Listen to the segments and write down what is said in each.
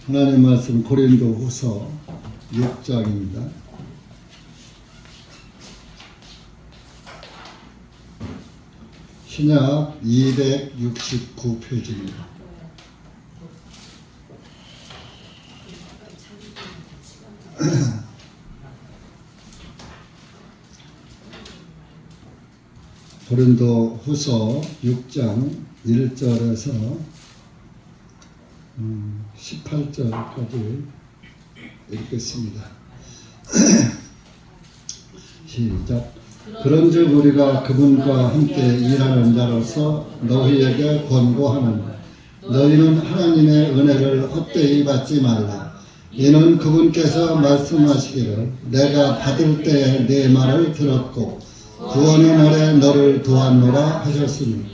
하나님 말씀 고린도후서 6장입니다. 신약 269페이지입니다. 고린도후서 6장 1절에서 18절까지 읽겠습니다. 시작. 그런즉 우리가 그분과 함께 일하는 자로서 너희에게 권고하노니 너희는 하나님의 은혜를 헛되이 받지 말라. 이는 그분께서 말씀하시기를 내가 받을 때에 네 말을 들었고 구원의 날에 너를 도왔노라 하셨으니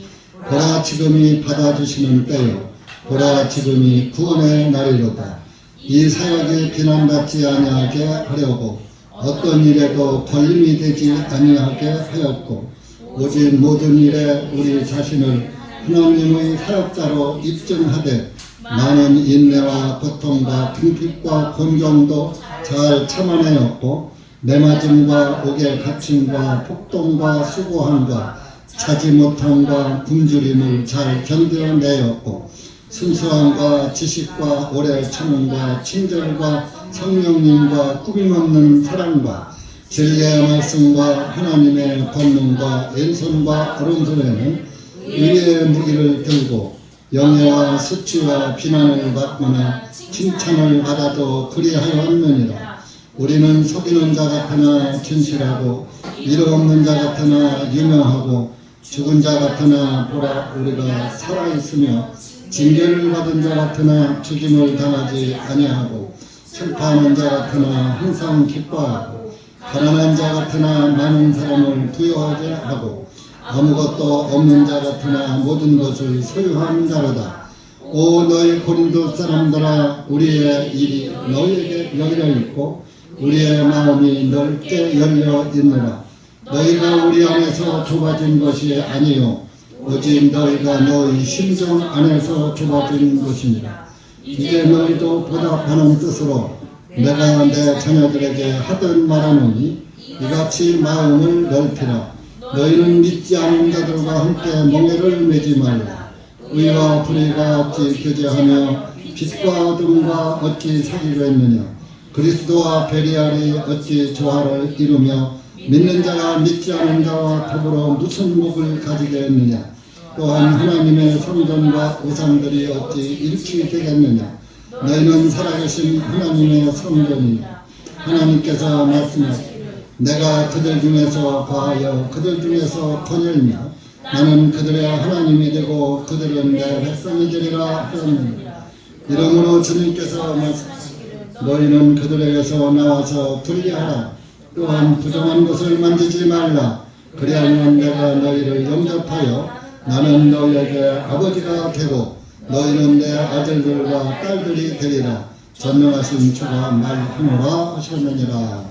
보라 지금이 받아주시는 때요 보라 지금이 구원의 날이로다. 이 사역이 비난받지 아니하게 하려고 어떤 일에도 걸림이 되지 아니하게 하였고 오직 모든 일에 우리 자신을 하나님의 사역자로 입증하되 많은 인내와 고통과 궁핍과 곤경도 잘 참아내었고 매맞음과 옥에 갇힘과 폭동과 수고함과 차지 못함과 굶주림을 잘 견뎌내었고 순수함과 지식과 오래 참음과 친절과 성령님과 꾸밈없는 사랑과 진리의 말씀과 하나님의 권능과 왼손과 오른손에는 의의 무기를 들고 영예와 수치와 비난을 받거나 칭찬을 받아도 그리하였느니라. 우리는 속이는 자 같으나 진실하고 이름 없는 자 같으나 유명하고 죽은 자 같으나 보라 우리가 살아있으며 징계를 받은 자 같으나 죽임을 당하지 아니하고 슬퍼하는 자 같으나 항상 기뻐하고 가난한 자 같으나 많은 사람을 부유하게 하고 아무것도 없는 자 같으나 모든 것을 소유한 자로다. 오 너희 고린도 사람들아 우리의 일이 너희에게 열려 있고 우리의 마음이 넓게 열려 있느라. 너희가 우리 안에서 좁아진 것이 아니요 오직 너희가 너희 심정 안에서 좁아진 것이니라. 이제 너희도 보답하는 뜻으로 내가 내 자녀들에게 하던 말하노니 이같이 마음을 넓히라. 너희는 믿지 않는 자들과 함께 멍에를 매지 말라. 의와 불의가 어찌 교제하며 빛과 어둠과 어찌 사귀려 했느냐. 그리스도와 베리알이 어찌 조화를 이루며 믿는 자가 믿지 않은 자와 더불어 무슨 목을 가지게 했느냐. 또한 하나님의 성전과 우상들이 어찌 일치 되겠느냐. 너희는 살아계신 하나님의 성전이냐. 하나님께서 말씀하시기를 내가 그들 중에서 거하여 그들 중에서 거닐며 나는 그들의 하나님이 되고 그들은 내 백성이 되리라 하였느니라. 이러므로 주님께서 말씀하시기를 너희는 그들에게서 나와서 분리하라. 또한 부정한 것을 만지지 말라. 그리하면 내가 너희를 영접하여 나는 너희에게 아버지가 되고 너희는 내 아들들과 딸들이 되리라. 전능하신 주가 말하노라 하셨느니라.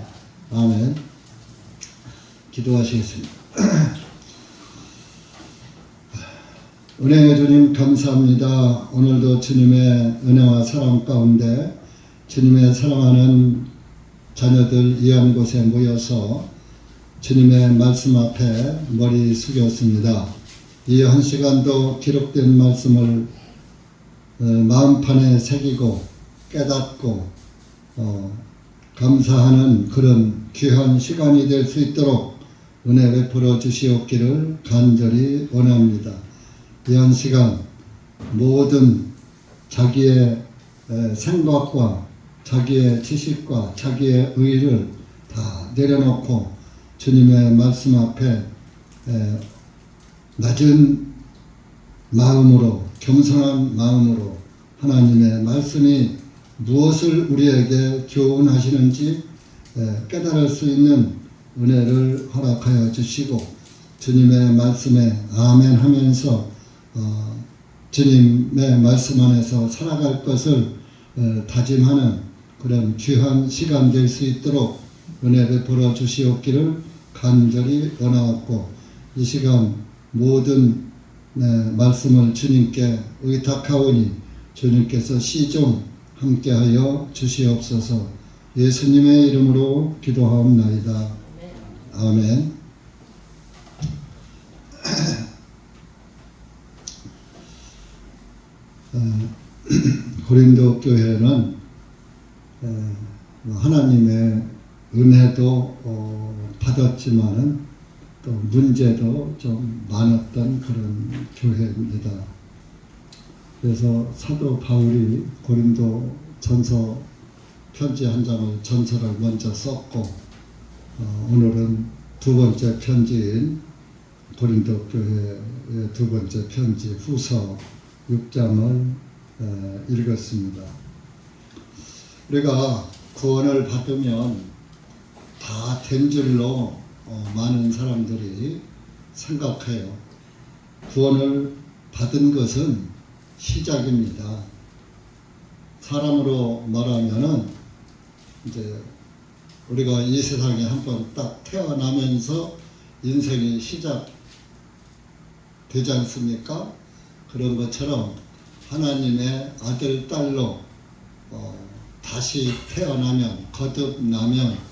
아멘. 기도하시겠습니다. 은혜의 주님 감사합니다. 오늘도 주님의 은혜와 사랑 가운데 주님의 사랑하는 자녀들 이 한 곳에 모여서 주님의 말씀 앞에 머리 숙였습니다. 이 한 시간도 기록된 말씀을 마음판에 새기고 깨닫고 감사하는 그런 귀한 시간이 될 수 있도록 은혜 베풀어 주시옵기를 간절히 원합니다. 이 한 시간 모든 자기의 생각과 자기의 지식과 자기의 의의를 다 내려놓고 주님의 말씀 앞에 낮은 마음으로 겸손한 마음으로 하나님의 말씀이 무엇을 우리에게 교훈하시는지 깨달을 수 있는 은혜를 허락하여 주시고 주님의 말씀에 아멘 하면서 주님의 말씀 안에서 살아갈 것을 다짐하는 그런 귀한 시간 될 수 있도록 은혜 베풀어 주시옵기를 간절히 원하옵고 이 시간 모든 말씀을 주님께 의탁하오니 주님께서 시종 함께하여 주시옵소서. 예수님의 이름으로 기도하옵나이다. 아멘. 고린도 교회는 하나님의 은혜도 받았지만은 또 문제도 좀 많았던 그런 교회입니다. 그래서 사도 바울이 고린도 전서 편지 한 장을 전서를 먼저 썼고 오늘은 두 번째 편지인 고린도 교회의 두 번째 편지 후서 6장을 읽었습니다. 우리가 구원을 받으면 다 된 줄로 많은 사람들이 생각해요. 구원을 받은 것은 시작입니다. 사람으로 말하면은 이제 우리가 이 세상에 한번 딱 태어나면서 인생이 시작되지 않습니까? 그런 것처럼 하나님의 아들, 딸로 다시 태어나면, 거듭나면,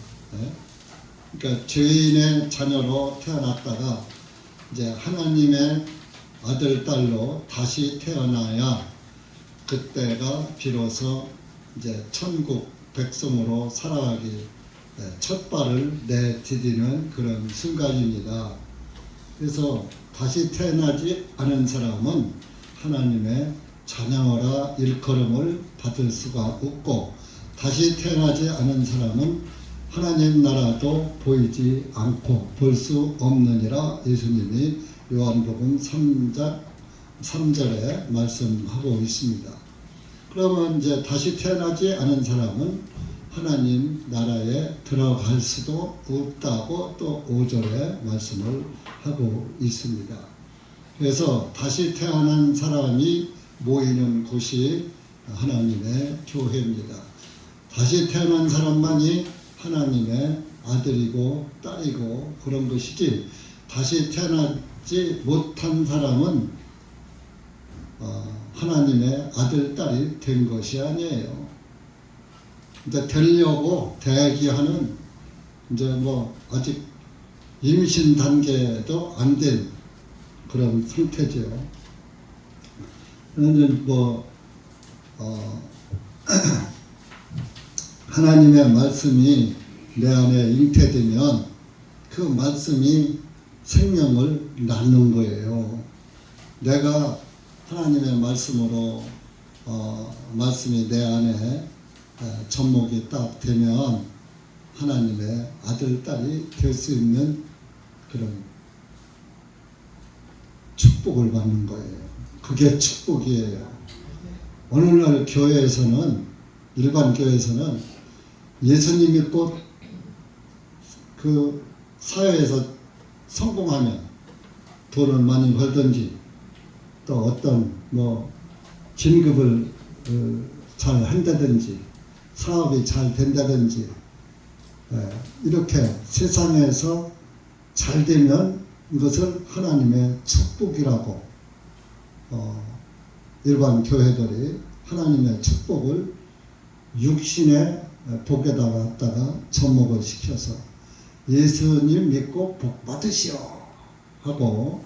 그러니까 죄인의 자녀로 태어났다가 이제 하나님의 아들, 딸로 다시 태어나야 그때가 비로소 이제 천국 백성으로 살아가기 첫 발을 내디디는 그런 순간입니다. 그래서 다시 태어나지 않은 사람은 하나님의 자녀라 일컬음을 받을 수가 없고, 다시 태어나지 않은 사람은 하나님 나라도 보이지 않고 볼 수 없느니라 예수님이 요한복음 3절에 말씀하고 있습니다. 그러면 이제 다시 태어나지 않은 사람은 하나님 나라에 들어갈 수도 없다고 또 5절에 말씀을 하고 있습니다. 그래서 다시 태어난 사람이 모이는 곳이 하나님의 교회입니다. 다시 태어난 사람만이 하나님의 아들이고 딸이고 그런 것이지, 다시 태어나지 못한 사람은 하나님의 아들, 딸이 된 것이 아니에요. 이제 되려고 대기하는, 이제 뭐 아직 임신 단계도 안 된 그런 상태죠. 그런데 뭐 하나님의 말씀이 내 안에 잉태되면 그 말씀이 생명을 낳는 거예요. 내가 하나님의 말씀으로 말씀이 내 안에 접목이 딱 되면 하나님의 아들, 딸이 될 수 있는 그런 축복을 받는 거예요. 그게 축복이에요. 오늘날 교회에서는, 일반 교회에서는 예수님 믿고 그 사회에서 성공하면 돈을 많이 벌든지 또 어떤 뭐 진급을 잘 한다든지 사업이 잘 된다든지 이렇게 세상에서 잘 되면 이것을 하나님의 축복이라고 일반 교회들이 하나님의 축복을 육신의 복에다가 갖다가 접목을 시켜서 예수님 믿고 복 받으시오 하고,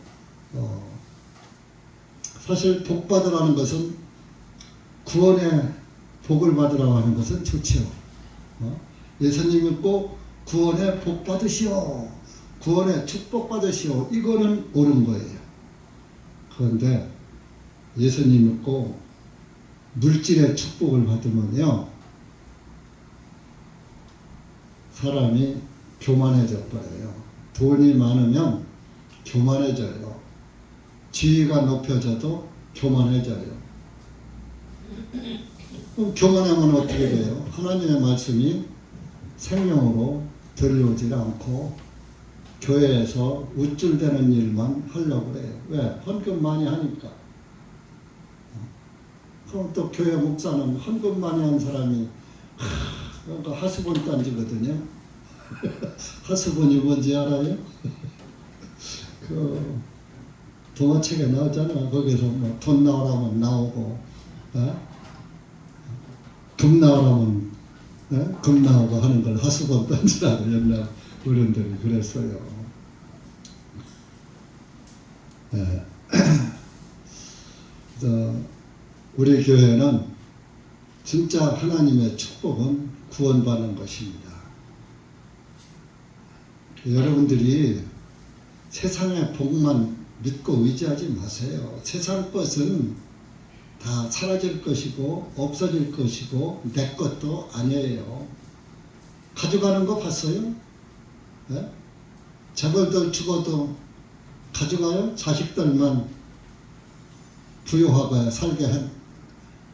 사실 복 받으라는 것은, 구원의 복을 받으라고 하는 것은 좋지요. 예수님 믿고 구원의 복 받으시오, 구원의 축복 받으시오, 이거는 옳은 거예요. 그런데 예수님 믿고 물질의 축복을 받으면요, 사람이 교만해져 버려요. 돈이 많으면 교만해져요. 지위가 높여져도 교만해져요. 그럼 교만하면 어떻게 돼요? 하나님의 말씀이 생명으로 들려오질 않고 교회에서 우쭐대는 일만 하려고 그래요. 왜? 헌금 많이 하니까. 그럼 또 교회 목사는 헌금 많이 한 사람이 그러니까 하수본 딴지거든요. 하수본이 뭔지 알아요? 그 동화책에 나오잖아. 거기서 뭐 돈 나오라면 나오고, 금 나오라면 금 나오고 하는 걸 하수건 던지라고 옛날 어른들이 그랬어요. 그래서 우리 교회는 진짜 하나님의 축복은 구원받는 것입니다. 여러분들이 세상의 복만 믿고 의지하지 마세요. 세상 것은 다 사라질 것이고 없어질 것이고 내 것도 아니에요. 가져가는 거 봤어요? 네? 재벌들 죽어도 가져가요? 자식들만 부유하게 살게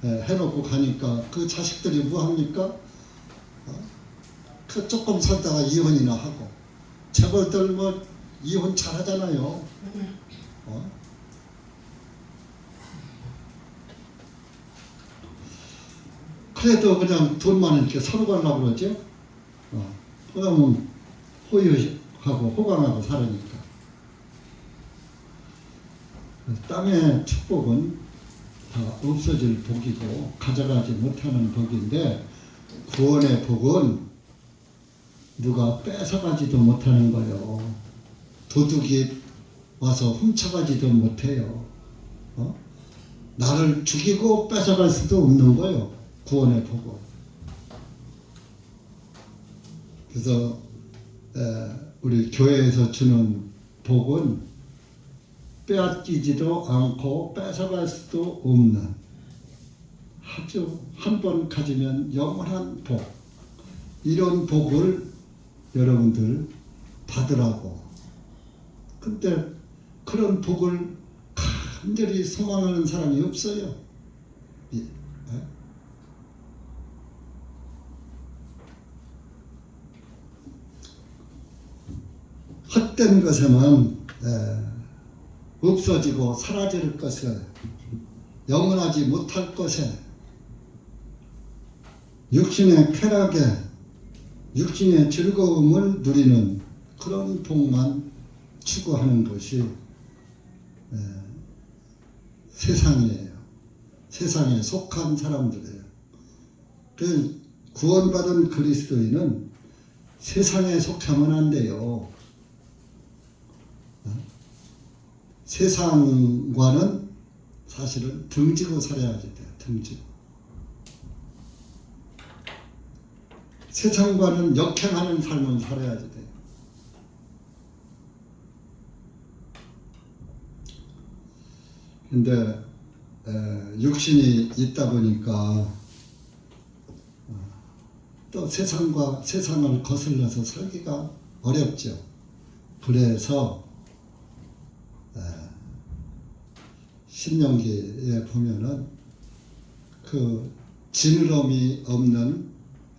해놓고 가니까 그 자식들이 뭐합니까? 그 조금 살다가 이혼이나 하고. 재벌들 뭐 이혼 잘하잖아요. 그래도 그냥 돈 많으니까 서로 가려고 그러죠. 그러면 호의하고 호강하고 살으니까. 땅의 축복은 다 없어질 복이고 가져가지 못하는 복인데, 구원의 복은 누가 뺏어가지도 못하는 거예요. 도둑이 와서 훔쳐가지도 못해요. 나를 죽이고 뺏어갈 수도 없는 거예요. 구원의 복은. 그래서 우리 교회에서 주는 복은 빼앗기지도 않고 뺏어갈 수도 없는, 아주 한 번 가지면 영원한 복, 이런 복을 여러분들 받으라고. 근데 그런 복을 간절히 소망하는 사람이 없어요. 헛된 것에만 없어지고 사라질 것에, 영원하지 못할 것에, 육신의 쾌락에, 육신의 즐거움을 누리는 그런 복만 추구하는 것이 세상이에요. 세상에 속한 사람들이에요. 그 구원받은 그리스도인은 세상에 속하면 안 돼요. 세상과는 사실은 등지고 살아야지 돼요. 등지고. 세상과는 역행하는 삶을 살아야지 돼요. 근데 육신이 있다 보니까 또 세상을 거슬러서 살기가 어렵죠. 그래서 신명기에 보면은 그 지느러미 없는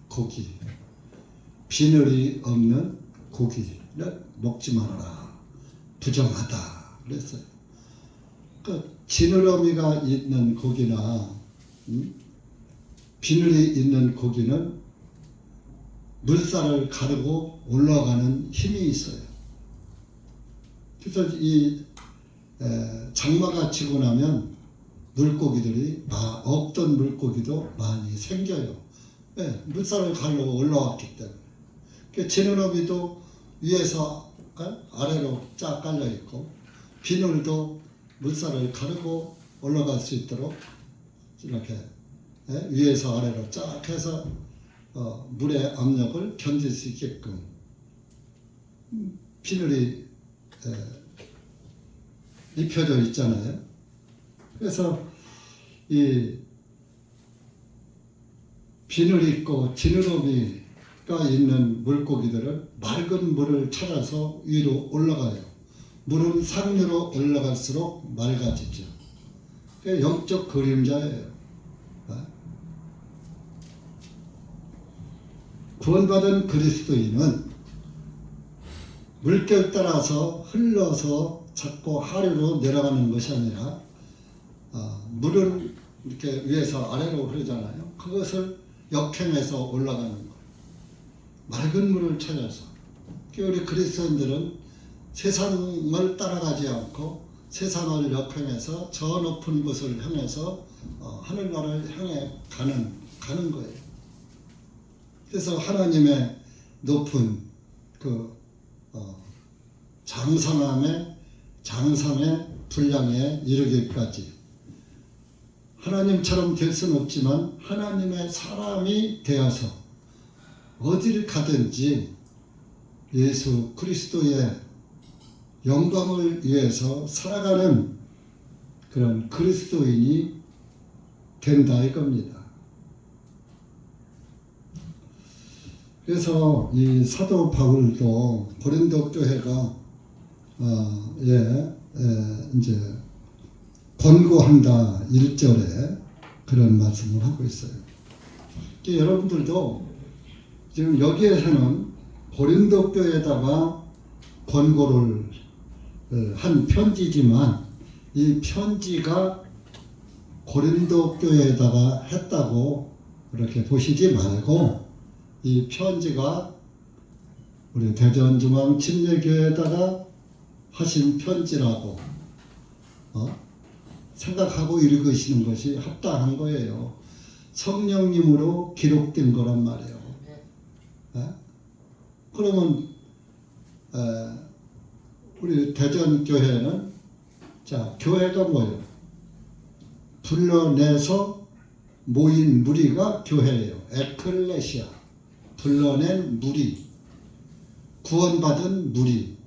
고기, 비늘이 없는 고기를 먹지 말아라. 부정하다 그랬어요. 그 지느러미가 있는 고기나 비늘이 있는 고기는 물살을 가르고 올라가는 힘이 있어요. 그래서 이 장마가 지고 나면 물고기들이 없던 물고기도 많이 생겨요. 물살을 가르고 올라왔기 때문에. 그 지느러미도 위에서 아래로 쫙 깔려 있고, 비늘도 물살을 가르고 올라갈 수 있도록 이렇게 위에서 아래로 쫙 해서 물의 압력을 견딜 수 있게끔 비늘이 입혀져 있잖아요. 그래서 이 비늘이 있고 지느러미가 있는 물고기들은 맑은 물을 찾아서 위로 올라가요. 물은 상류로 올라갈수록 맑아지죠. 그게 영적 그림자예요. 구원받은 그리스도인은 물결 따라서 흘러서 자꾸 하류로 내려가는 것이 아니라 물은 이렇게 위에서 아래로 흐르잖아요. 그것을 역행해서 올라가는 거예요. 맑은 물을 찾아서. 우리 그리스도인들은 세상을 따라가지 않고 세상을 역행해서 저 높은 곳을 향해서 하늘나라를 향해 가는 가는 거예요. 그래서 하나님의 높은 그 장상의 분량에 이르기까지 하나님처럼 될 수는 없지만 하나님의 사람이 되어서 어디를 가든지 예수 그리스도의 영광을 위해서 살아가는 그런 그리스도인이 된다 이겁니다. 그래서 이 사도 바울도 고린도 교회가 이제 권고한다 1절에 그런 말씀을 하고 있어요. 여러분들도 지금 여기에서는 고린도 교회에다가 권고를 한 편지지만 이 편지가 고린도 교회에다가 했다고 그렇게 보시지 말고 이 편지가 우리 대전중앙침례교회에다가 하신 편지라고 생각하고 읽으시는 것이 합당한 거예요. 성령님으로 기록된 거란 말이에요. 그러면 우리 대전교회는 자 교회가 뭐예요? 불러내서 모인 무리가 교회예요. 에클레시아, 불러낸 무리, 구원받은 무리.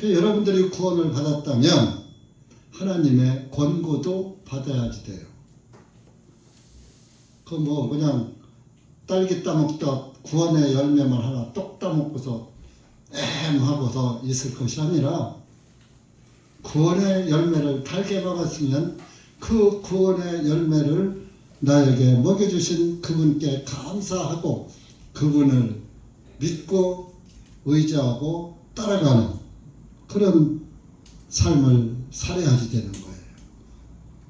여러분들이 구원을 받았다면 하나님의 권고도 받아야지 돼요. 그 뭐 그냥 딸기 따먹다 구원의 열매만 하나 똑 따먹고서 하고서 있을 것이 아니라 구원의 열매를 달게 먹었으면 그 구원의 열매를 나에게 먹여주신 그분께 감사하고 그분을 믿고 의지하고 따라가는 그런 삶을 살아야지 되는 거예요.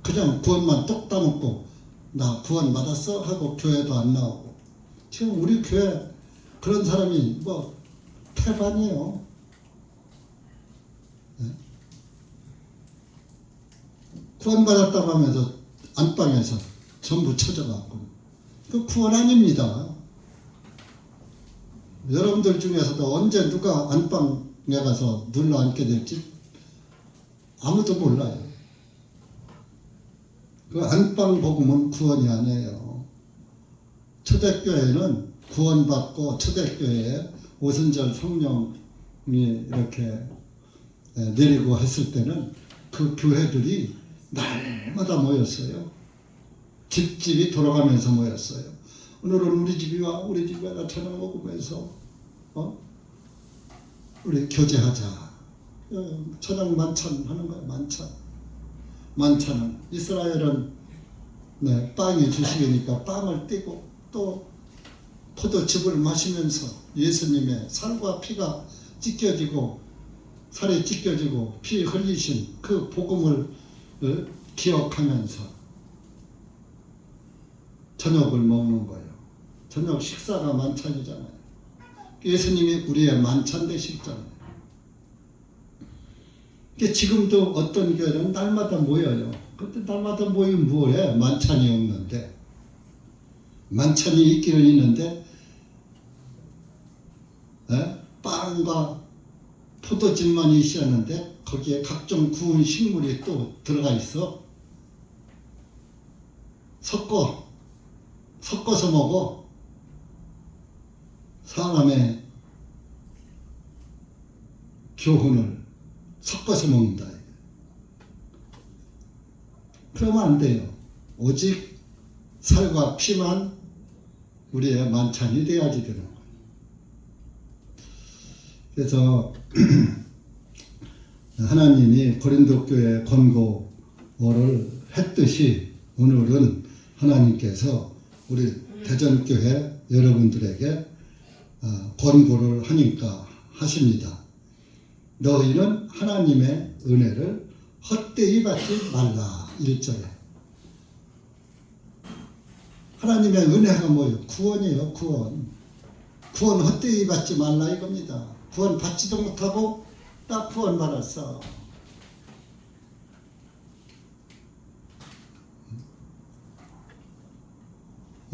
그냥 구원만 똑 따먹고 나 구원 받았어 하고 교회도 안 나오고 지금 우리 교회 그런 사람이 뭐 태반이에요. 네? 구원 받았다고 하면서 안방에서 전부 쳐져갖고 그 구원 아닙니다. 여러분들 중에서도 언제 누가 안방에 가서 눌러 앉게 될지 아무도 몰라요. 그 안방 복음은 구원이 아니에요. 초대교회는 구원받고 초대교회에 오순절 성령이 이렇게 내리고 했을 때는 그 교회들이 날마다 모였어요. 집집이 돌아가면서 모였어요. 오늘은 우리 집이 와, 우리 집에 와 저녁 먹으면서 우리 교제하자. 저녁 만찬 하는 거예요. 만찬은 이스라엘은 빵이 주식이니까 빵을 떼고 또 포도즙을 마시면서 예수님의 살과 피가 찢겨지고 살이 찢겨지고 피 흘리신 그 복음을 기억하면서 저녁을 먹는 거예요. 저녁 식사가 만찬이잖아요. 예수님이 우리의 만찬 되셨잖아요. 지금도 어떤 교회는 날마다 모여요. 그때 날마다 모이면 뭐해? 만찬이 없는데. 만찬이 있기는 있는데 빵과 포도즙만 있었는데 거기에 각종 구운 식물이 또 들어가 있어. 섞어서 먹어. 사람의 교훈을 섞어서 먹는다. 그러면 안 돼요. 오직 살과 피만 우리의 만찬이 돼야지 되는 거예요. 그래서 하나님이 고린도 교회 권고를 했듯이 오늘은 하나님께서 우리 대전교회 여러분들에게 권고를 하니까 하십니다. 너희는 하나님의 은혜를 헛되이 받지 말라. 1절에 하나님의 은혜가 뭐예요? 구원이에요. 구원 헛되이 받지 말라 이겁니다. 구원 받지도 못하고 딱 구원 받았어.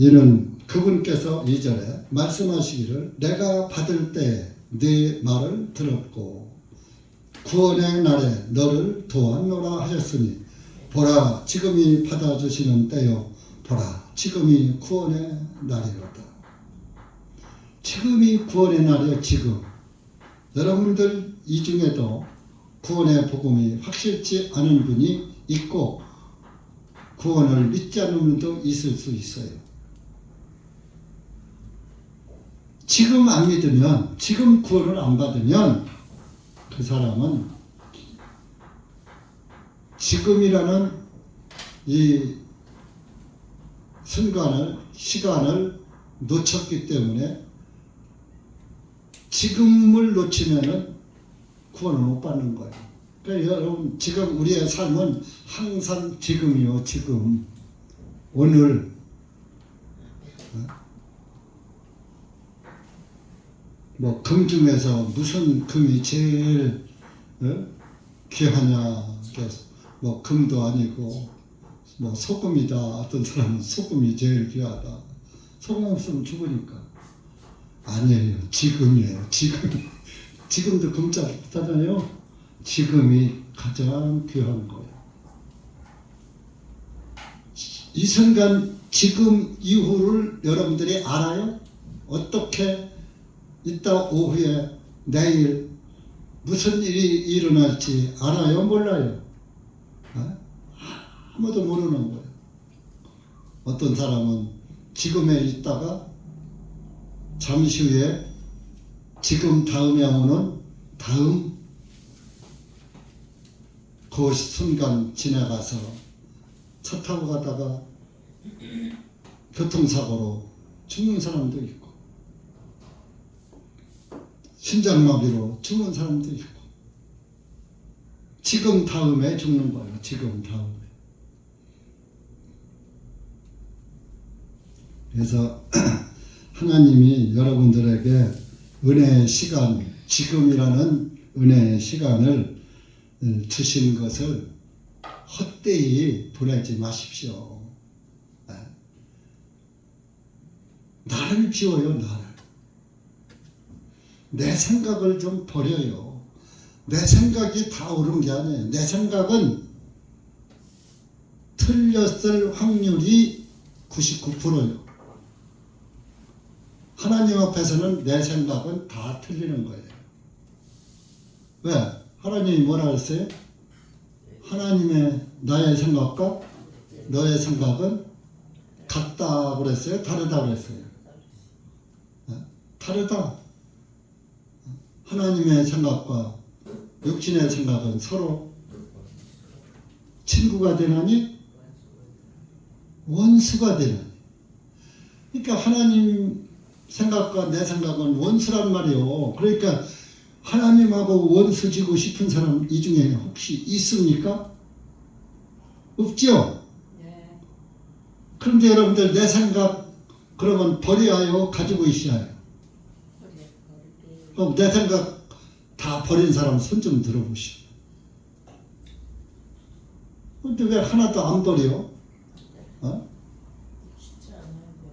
이는 그분께서 2절에 말씀하시기를 내가 받을 때 네 말을 들었고 구원의 날에 너를 도왔노라 하셨으니 보라 지금이 받아주시는 때요 보라 지금이 구원의 날이로다. 지금이 구원의 날이요. 지금 여러분들 이 중에도 구원의 복음이 확실치 않은 분이 있고 구원을 믿지 않는 분도 있을 수 있어요. 지금 안 믿으면, 지금 구원을 안 받으면 그 사람은 지금이라는 이 순간을, 시간을 놓쳤기 때문에 지금을 놓치면은 구원을 못 받는 거예요. 그러니까 여러분 지금 우리의 삶은 항상 지금이요. 지금 오늘 뭐 금 중에서 무슨 금이 제일 귀하냐? 뭐 금도 아니고 뭐 소금이다. 어떤 사람은 소금이 제일 귀하다. 소금 없으면 죽으니까. 아니에요. 지금이에요. 지금. 지금도 금자 비슷하잖아요. 지금이 가장 귀한 거예요. 이 순간 지금 이후를 여러분들이 알아요? 어떻게 이따 오후에 내일 무슨 일이 일어날지 알아요? 몰라요? 아무도 모르는 거예요. 어떤 사람은 지금에 있다가 잠시 후에 지금 다음에 오는 다음 그 순간 지나가서 차 타고 가다가 교통사고로 죽는 사람도 있고 심장마비로 죽는 사람도 있고 지금 다음에 죽는 거예요. 지금 다음에. 그래서 하나님이 여러분들에게 은혜의 시간, 지금이라는 은혜의 시간을 주신 것을 헛되이 보내지 마십시오. 나를 비워요. 나를. 내 생각을 좀 버려요. 내 생각이 다 옳은 게 아니에요. 내 생각은 틀렸을 확률이 99%예요. 하나님 앞에서는 내 생각은 다 틀리는 거예요. 왜? 하나님이 뭐라 했어요? 하나님의 나의 생각과 너의 생각은 같다 그랬어요? 다르다 그랬어요? 다르다. 하나님의 생각과 육신의 생각은 서로 친구가 되나니 원수가 되나니. 그러니까 하나님 생각과 내 생각은 원수란 말이요. 그러니까 하나님하고 원수지고 싶은 사람 이 중에 혹시 있습니까? 없죠? 네. 그런데 여러분들 내 생각 그러면 버려야요? 가지고 있어야 해요? 그럼 내 생각 다 버린 사람 손 좀 들어보시오. 근데 왜 하나도 안 버려?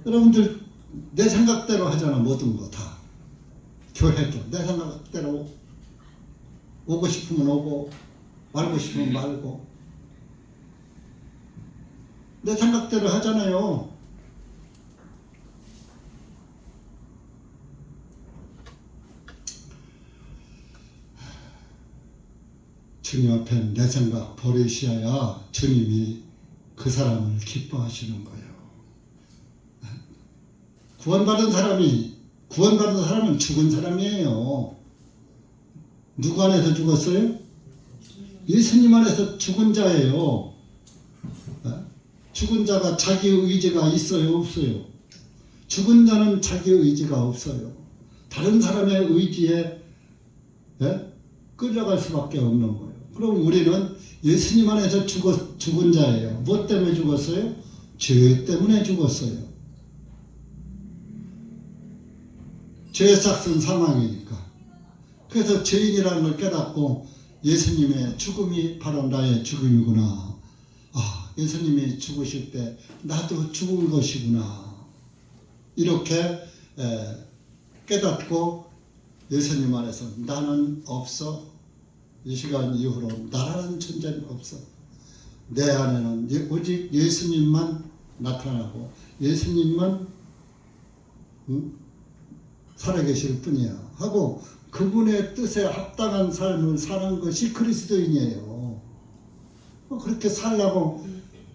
여러분들 내 생각대로 하잖아. 모든 거 다. 교회도 내 생각대로 오고 싶으면 오고 말고 싶으면 말고 내 생각대로 하잖아요. 주님 앞에 내 생각 버리셔야 주님이 그 사람을 기뻐하시는 거예요. 구원받은 사람은 죽은 사람이에요. 누구 안에서 죽었어요? 예수님 안에서 죽은 자예요. 죽은 자가 자기 의지가 있어요? 없어요? 죽은 자는 자기 의지가 없어요. 다른 사람의 의지에 끌려갈 수밖에 없는 거예요. 그럼 우리는 예수님 안에서 죽은 자예요. 무엇 때문에 죽었어요? 죄 때문에 죽었어요. 죄의 삭은 사망이니까. 그래서 죄인이라는 걸 깨닫고 예수님의 죽음이 바로 나의 죽음이구나. 아, 예수님이 죽으실 때 나도 죽은 것이구나. 이렇게 깨닫고 예수님 안에서 나는 없어. 이 시간 이후로 나라는 존재는 없어. 내 안에는 오직 예수님만 나타나고 예수님만 살아계실 뿐이야 하고 그분의 뜻에 합당한 삶을 사는 것이 그리스도인이에요. 그렇게 살라고.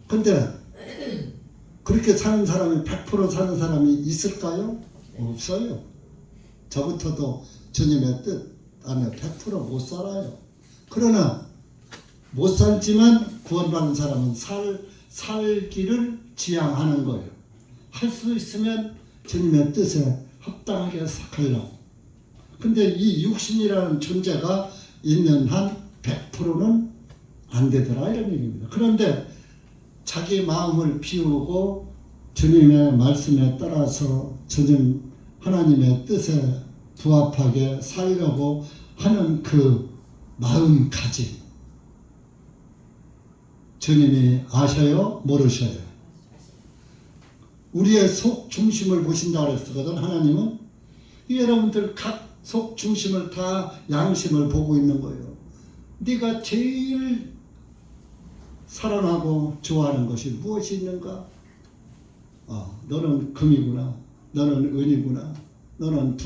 근데 그렇게 사는 사람이 100% 사는 사람이 있을까요? 없어요. 저부터도 주님의 뜻 안에 100% 못 살아요. 그러나 못 살지만 구원받은 사람은 살기를 지향하는 거예요. 할 수 있으면 주님의 뜻에 합당하게 살려고. 근데 이 육신이라는 존재가 있는 한 100%는 안 되더라 이런 얘기입니다. 그런데 자기 마음을 비우고 주님의 말씀에 따라서 주님 하나님의 뜻에 부합하게 살려고 하는 그 마음가짐 주님이 아셔요? 모르셔요? 우리의 속 중심을 보신다 그랬거든. 하나님은 여러분들 각 속 중심을 다 양심을 보고 있는 거예요. 네가 제일 사랑하고 좋아하는 것이 무엇이 있는가? 너는 금이구나. 너는 은이구나. 너는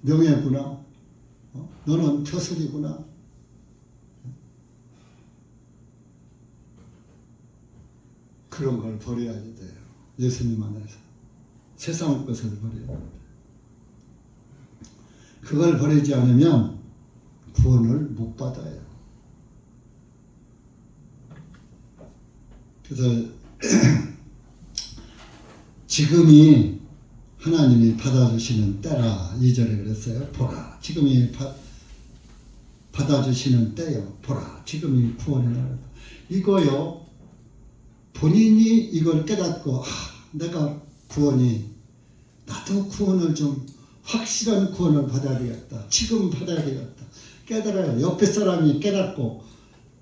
명예구나. 너는 표술이구나. 그런 걸 버려야 돼요. 예수님 안에서. 세상 것을 버려야 돼요. 그걸 버리지 않으면 구원을 못 받아요. 그래서 지금이 하나님이 받아주시는 때라 2절에 그랬어요. 보라 지금이 받아주시는 때요. 보라 지금이 구원의 날이다. 이거요. 본인이 이걸 깨닫고 내가 나도 구원을 좀 확실한 구원을 받아야 되겠다. 지금 받아야 되겠다. 깨달아요. 옆에 사람이 깨닫고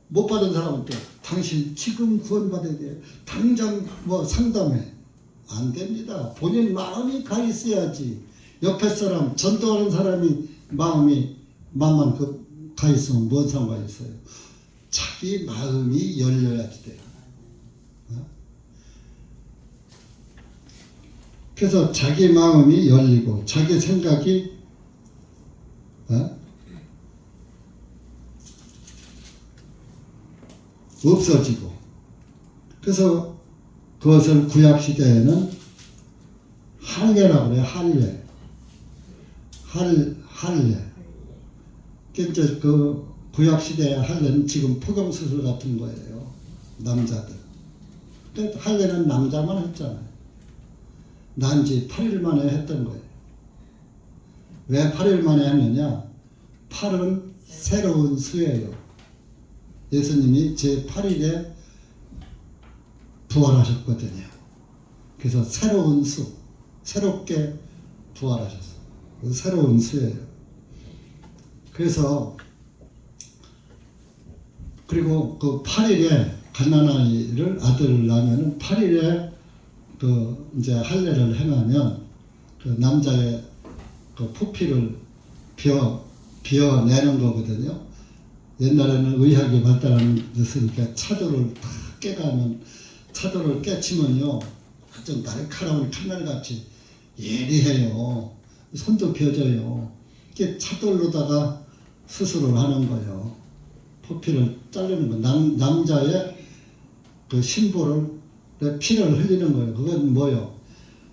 못 받은 사람한테 당신 지금 구원 받아야 돼. 당장 상담해. 안 됩니다. 본인 마음이 가 있어야지. 옆에 사람 전도하는 사람이 마음만 가 있으면 뭔 상관이 있어요. 자기 마음이 열려야지 돼요. 그래서 자기 마음이 열리고 자기 생각이 없어지고 그래서 그것을 구약시대에는 할례라고 그래요. 할례. 이제 그 구약시대의 할례는 지금 포경수술 같은 거예요. 남자들. 그러니까 할례는 남자만 했잖아요. 난지 8일 만에 했던 거예요. 왜 8일 만에 했느냐? 8은 새로운 수예요. 예수님이 제8일에 부활하셨거든요. 그래서 새로운 수, 새롭게 부활하셨어요. 새로운 수예요. 그래서 그리고 그 8일에 갓난아이를 아들을 낳으면은 8일에 이제 할례를 행하면 그 남자의 그 포피를 비워내는 거거든요. 옛날에는 의학이 발달했으니까 차도를 탁 깨가면 차도를 깨치면요 아주 날카로운 칼날같이 예리해요. 손도 펴져요. 이게 차돌로다가 수술을 하는 거예요. 포피를 자르는 거. 남자의 그 심보를 피를 흘리는 거예요. 그건 뭐요?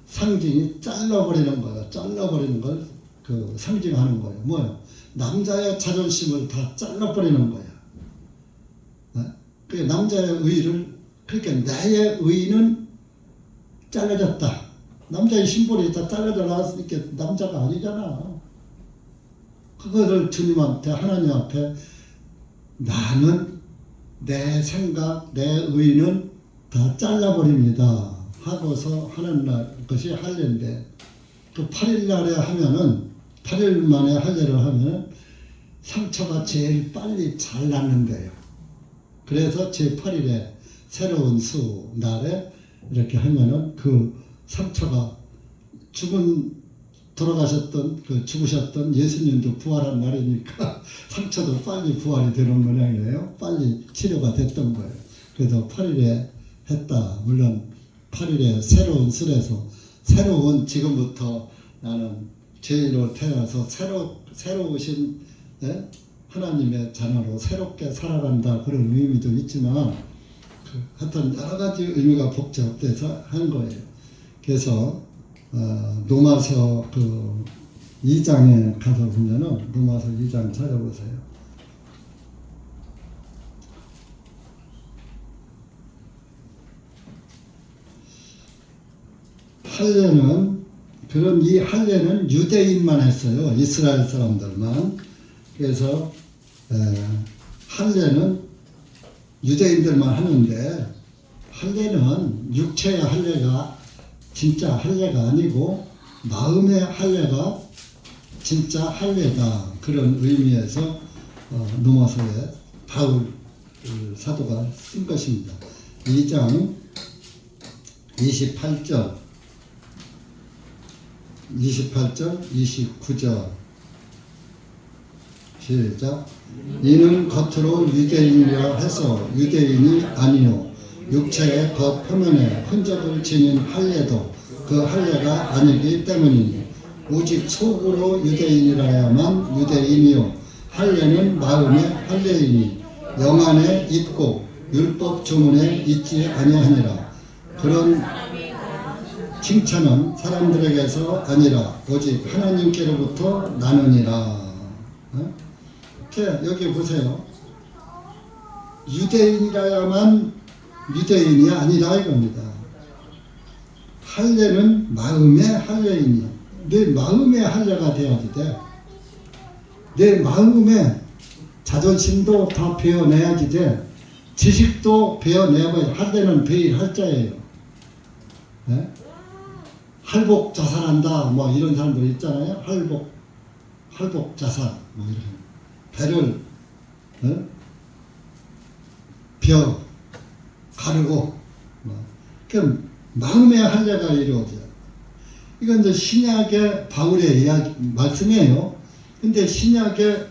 상징이 잘라버리는 거예요. 잘라버리는 걸 그 상징하는 거예요. 뭐요? 남자의 자존심을 다 잘라버리는 거예요. 그 남자의 의를 그러니까 나의 의는 잘라졌다. 남자의 심볼이 다 잘라져 나왔으니까 남자가 아니잖아. 그것을 주님한테 하나님 앞에 나는 내 생각, 내 의는 다 잘라버립니다 하고서 하는 것이 할례인데 그 8일 날에 하면은 8일 만에 할례를 하면은 상처가 제일 빨리 잘 낫는데요. 그래서 제8일에 새로운 수 날에 이렇게 하면은 그 상처가 돌아가셨던 죽으셨던 예수님도 부활한 날이니까 상처도 빨리 부활이 되는 모양이에요. 빨리 치료가 됐던 거예요. 그래서 8일에 했다. 물론 8일에 새로운 술에서 새로운 지금부터 나는 죄인으로 태어나서 새로우신 하나님의 자녀로 새롭게 살아간다 그런 의미도 있지만 하여튼 여러 가지 의미가 복잡돼서 한 거예요. 그래서 로마서 2장에 가서 보면은 로마서 2장 찾아보세요. 할례는 이 할례는 유대인만 했어요. 이스라엘 사람들만. 그래서 할례는 유대인들만 하는데 할례는 육체의 할례가 진짜 할례가 아니고 마음의 할례가 진짜 할례다. 그런 의미에서 로마서에 바울 사도가 쓴 것입니다. 2장 28절 29절 시작. 이는 겉으로 유대인이라 해서 유대인이 아니요 육체의 겉표면에 흔적을 지닌 할례도 그 할례가 아니기 때문이니 오직 속으로 유대인이라야만 유대인이요 할례는 마음의 할례이니 영 안에 있고 율법 조문에 있지 아니하니라. 그런 칭찬은 사람들에게서 아니라 오직 하나님께로부터 나느니라. 여기 보세요. 유대인이라야만 유대인이 아니라 이겁니다. 할례는 마음의 할례이니 내 마음의 할례가 돼야지 돼. 내 마음의 자존심도 다 배워내야지 돼. 지식도 배워내고 할례는 배일 할자예요. 네? 할복 자살한다 뭐 이런 사람들 있잖아요. 할복 자살 뭐 이런 배를 벼 가르고 그럼 마음의 할례가 이루어져요. 이건 이제 신약의 바울의 이야기 말씀이에요. 근데 신약의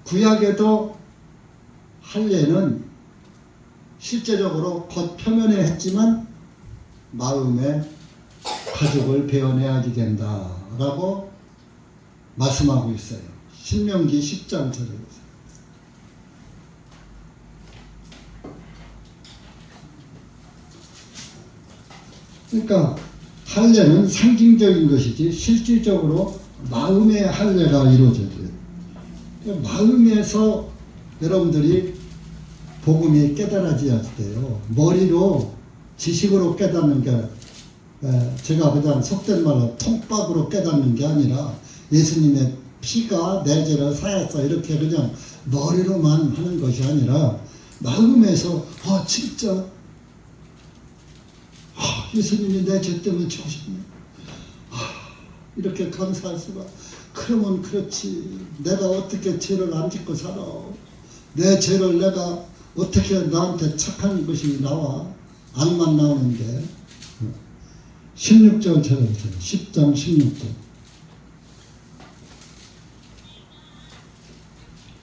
구약에도 할례는 실제적으로 겉표면에 했지만 마음의 가죽을 베어내야지 된다라고 말씀하고 있어요. 신명기 10장 찾아보세요. 그러니까 할례는 상징적인 것이지 실질적으로 마음의 할례가 이루어져야 돼요. 그러니까 마음에서 여러분들이 복음이 깨달아져야 돼요. 머리로 지식으로 깨닫는 게 제가 그냥 속된 말로 통밥으로 깨닫는 게 아니라 예수님의 피가 내 죄를 사했어 이렇게 그냥 머리로만 하는 것이 아니라 마음에서 진짜 예수님이 내 죄 때문에 죽으셨네. 이렇게 감사할 수가. 그러면 그렇지. 내가 어떻게 죄를 안 짓고 살아. 내 죄를 내가 어떻게 나한테 착한 것이 나와. 악만 나오는데. 16절 찾아보세요. 10장 16절.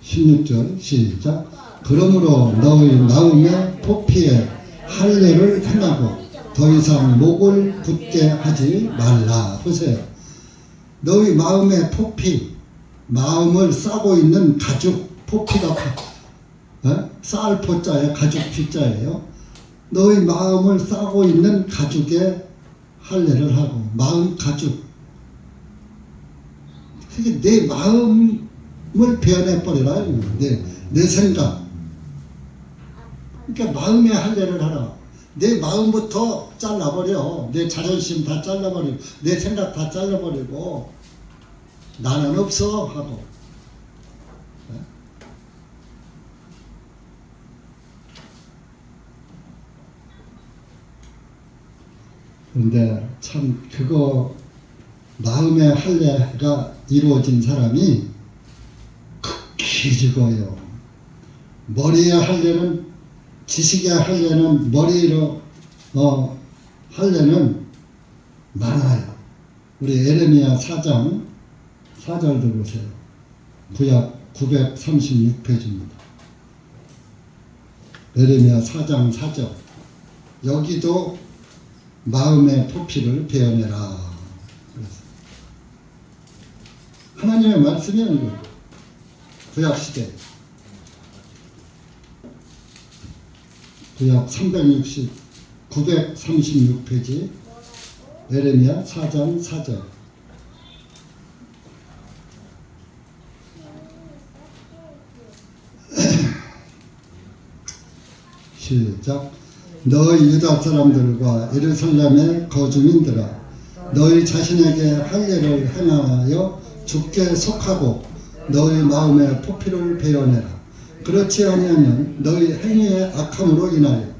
16절 시작. 그러므로 너희 마음의 포피에 할례를 행하고 더 이상 목을 굳게 하지 말라. 보세요. 너희 마음의 포피, 마음을 싸고 있는 가죽, 포피가 쌀 포자에 가죽 피자예요. 너희 마음을 싸고 있는 가죽에 할례를 하고 마음 가죽. 그게 내 마음을 베어내버리라. 내 생각. 그러니까 마음의 할례를 하라. 내 마음부터 잘라버려. 내 자존심 다 잘라버리고 내 생각 다 잘라버리고 나는 없어 하고. 그런데 참 그거 마음의 할례가 이루어진 사람이 극히 적어요. 머리의 할례는 지식의 할례는 머리로 할례는 많아요. 우리 에레미야 4장 4절 들으세요. 구약 936페이지입니다. 에레미야 4장 4절. 여기도 마음의 포피를 베어내라. 하나님의 말씀이에요. 구약시대 구약 936페이지 에레미야 4장 4절. 시작. 너희 유다 사람들과 예루살렘의 거주민들아, 너희 자신에게 할례를 행하여 주께 속하고 너희 마음의 포피를 베어내라. 그렇지 아니하면 너희 행위의 악함으로 인하여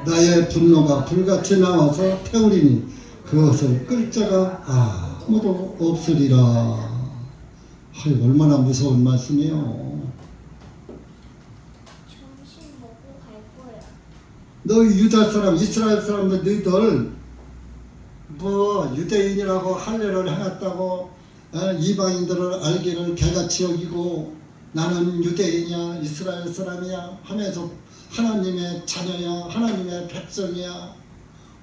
나의 분노가 불같이 나와서 태우리니 그것을 끌 자가 아무도 없으리라. 얼마나 무서운 말씀이에요. 너희 유다 사람, 이스라엘 사람들, 너희들 뭐 유대인이라고 할례를 해놨다고 이방인들을 알기를 개같이 여기고 나는 유대인이야, 이스라엘 사람이야 하면서 하나님의 자녀야, 하나님의 백성이야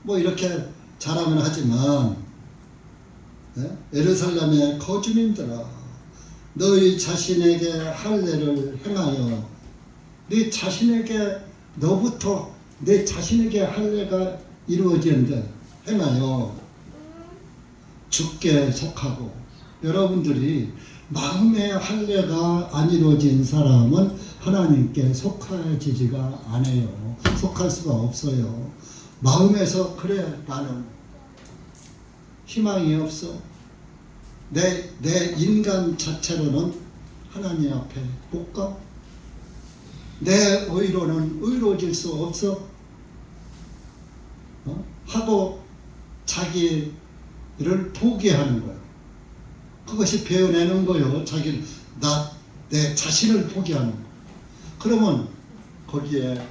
뭐 이렇게 자랑을 하지만 예루살렘의 거주민들아, 너희 자신에게 할례를 행하여 네 자신에게 너부터 내 자신에게 할례가 이루어지는데 행하여 주께 속하고, 여러분들이 마음의 할례가 안 이루어진 사람은 하나님께 속해지지가 않아요. 속할 수가 없어요. 마음에서 그래 나는 희망이 없어. 내 인간 자체로는 하나님 앞에 못 가. 내 의로는 의로워질 수 없어. 하고 자기를 포기하는 거예요. 그것이 베어내는 거예요. 내 자신을 포기하는 거. 그러면 거기에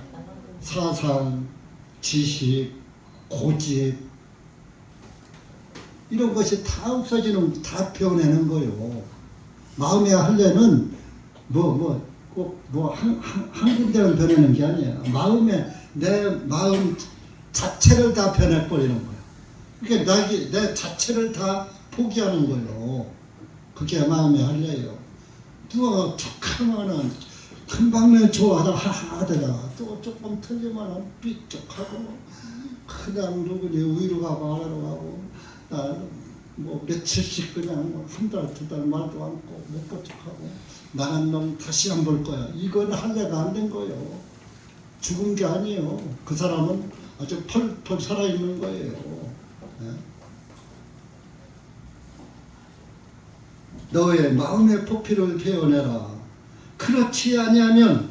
사상, 지식, 고집 이런 것이 다 없어지는, 다 베어내는 거예요. 마음의 할례는 한 군데는 변하는 게 아니에요. 내 마음 자체를 다 변해버리는 거예요. 그러니까 내 자체를 다 포기하는 거예요. 그게 마음의 할례예요. 누가 툭 하면은 금방 내 좋아하다가 또 조금 틀리면은 삐쩍하고 그냥 누구니 위로 가고 아래로 가고 뭐 며칠씩 그냥 한 달, 두 달 말도 않고 못 본 척하고 나는 놈 다시 안 볼 거야. 이건 할례가 안 된 거예요. 죽은 게 아니에요. 그 사람은 아주 펄펄 살아있는 거예요. 네? 너의 마음의 포피를 베어내라. 그렇지 아니하면,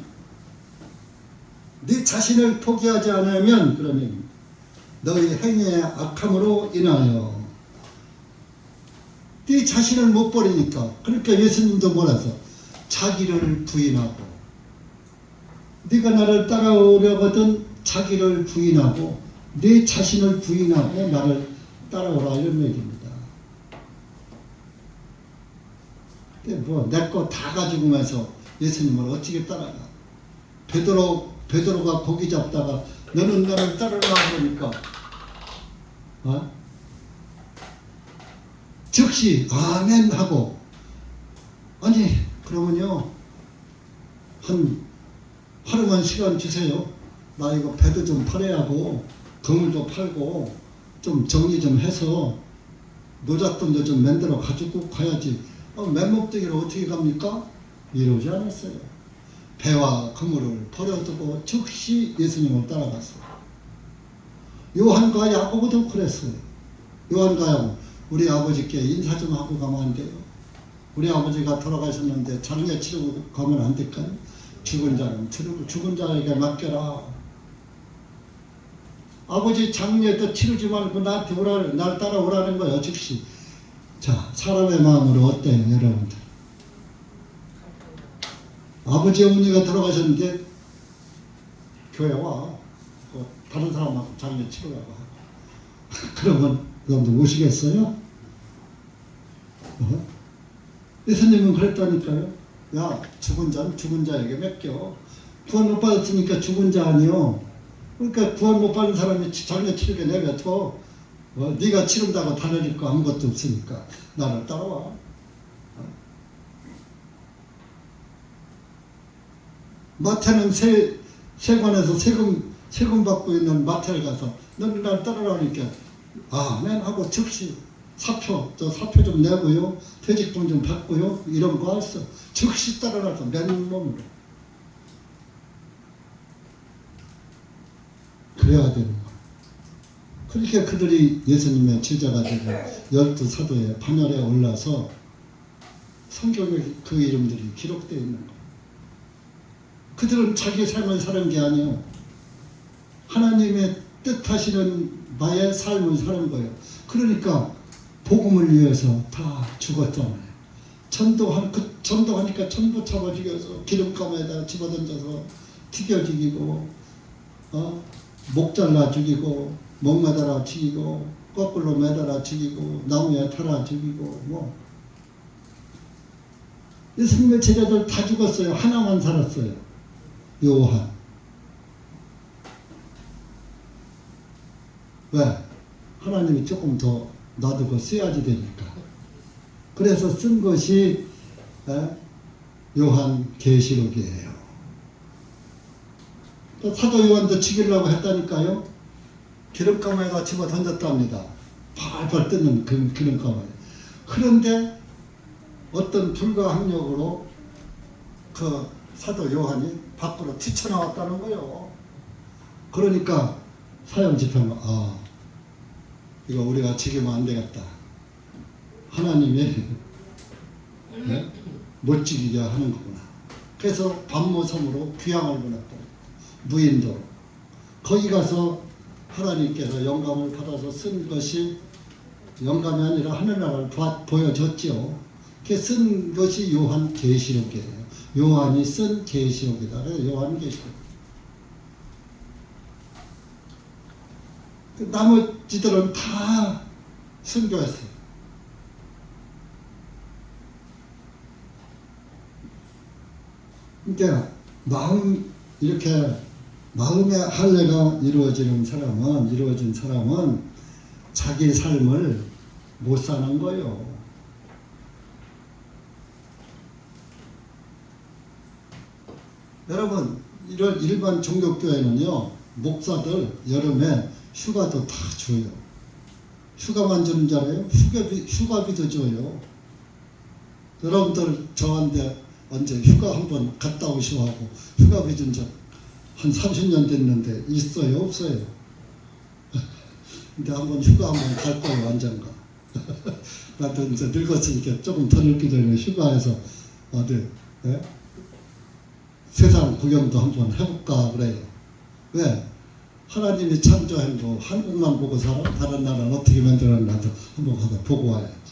네 자신을 포기하지 않으면, 그러면 너희 행위의 악함으로 인하여 네 자신을 못 버리니까. 그러니까 예수님도 뭐라서 자기를 부인하고, 네가 나를 따라오려거든 자기를 부인하고 네 자신을 부인하고 나를 따라오라, 이런 얘기입니다. 내 거 다 가지고 면서 예수님을 어떻게 따라가? 베드로가 고기 잡다가 너는 나를 따르라 그러니까 즉시 아멘 하고, 아니 그러면요 하루만 시간 주세요. 나 이거 배도 좀 팔아야 하고 그물도 팔고 좀 정리 좀 해서 노잣돈도 좀 만들어 가지고 가야지. 맨목대기로 어떻게 갑니까? 이러지 않았어요. 배와 그물을 버려두고 즉시 예수님을 따라갔어요. 요한과 야고보도 그랬어요. 요한과 야고보, 우리 아버지께 인사 좀 하고 가면 안 돼요? 우리 아버지가 돌아가셨는데 장례 치르고 가면 안 될까요? 죽은 자는 치르고 죽은 자에게 맡겨라. 아버지 장례도 치르지 말고 나한테 날 따라오라는 거예요. 즉시. 자, 사람의 마음으로 어때요, 여러분들? 아버지 어머니가 돌아가셨는데 교회 와. 다른 사람하고 장례 치러가고. 그러면 여러분들 오시겠어요? 어? 예수님은 그랬다니까요. 야, 죽은 자는 죽은 자에게 맡겨. 구원 못 받았으니까 죽은 자 아니요. 그러니까 구원 못 받은 사람이 장례 치르게 내뱉어. 네가 치른다고 달라질 거 아무것도 없으니까 나를 따라와. 마태는 세관에서 세금 받고 있는 마태를 가서 너는 날 따라라니까 아멘 하고 즉시 사표 좀 내고요, 퇴직금 좀 받고요, 이런 거 했어. 즉시 따라가서 맨몸으로. 그래야 되는 거야. 그렇게 그들이 예수님의 제자가 되고 12사도의 반열에 올라서 성경에 그 이름들이 기록되어 있는 거야. 그들은 자기 삶을 사는 게 아니에요. 하나님의 뜻하시는 바의 삶을 사는 거예요. 그러니까 복음을 위해서 다 죽었잖아요. 전도하니까 전부 잡아 죽여서 기름감에다 집어던져서 튀겨 죽이고, 목 잘라 죽이고, 목 매달아 죽이고, 거꾸로 매달아 죽이고, 나무에 달아 죽이고, 예수님의 제자들 다 죽었어요. 하나만 살았어요. 요한. 왜? 하나님이 조금 더 놔두고 써야지 되니까. 그래서 쓴 것이 요한 계시록이에요. 사도 요한도 죽이려고 했다니까요. 기름가마에다 집어 던졌답니다. 팔팔 뜨는 그 기름가마에. 그런데 어떤 불가항력으로 그 사도 요한이 밖으로 튀쳐나왔다는 거예요. 그러니까 사형집행관, 이거 우리가 지키면 안 되겠다. 하나님이 못 지키게 하는 거구나. 그래서 반모섬으로 귀향을 보냈다. 무인도로. 거기 가서 하나님께서 영감을 받아서 쓴 것이 영감이 아니라 하늘나라를 보여줬죠. 그 쓴 것이 요한 계시록이에요. 요한이 쓴 계시록이다. 그래서 요한 계시록. 나머지들은 다 순교했어요. 그러니까 이렇게 마음의 할례가 이루어진 사람은 자기 삶을 못 사는 거예요. 여러분, 이런 일반 종교교회는요, 목사들 여름에 휴가도 다 줘요. 휴가만 주는 줄 알아요? 휴가비도 줘요. 여러분들 저한테 언제 휴가 한번 갔다 오시고 하고 휴가비 준 적 한 30년 됐는데 있어요? 없어요? 근데 휴가 한번 갈 거예요, 언젠가. 나도 이제 늙었으니까 조금 더 늙기 전에 휴가해서 어디, 세상 구경도 한번 해볼까 그래요. 왜? 하나님이 창조한 거 한국만 보고 살아? 다른 나라는 어떻게 만들었나도 한번 가서 보고 와야지.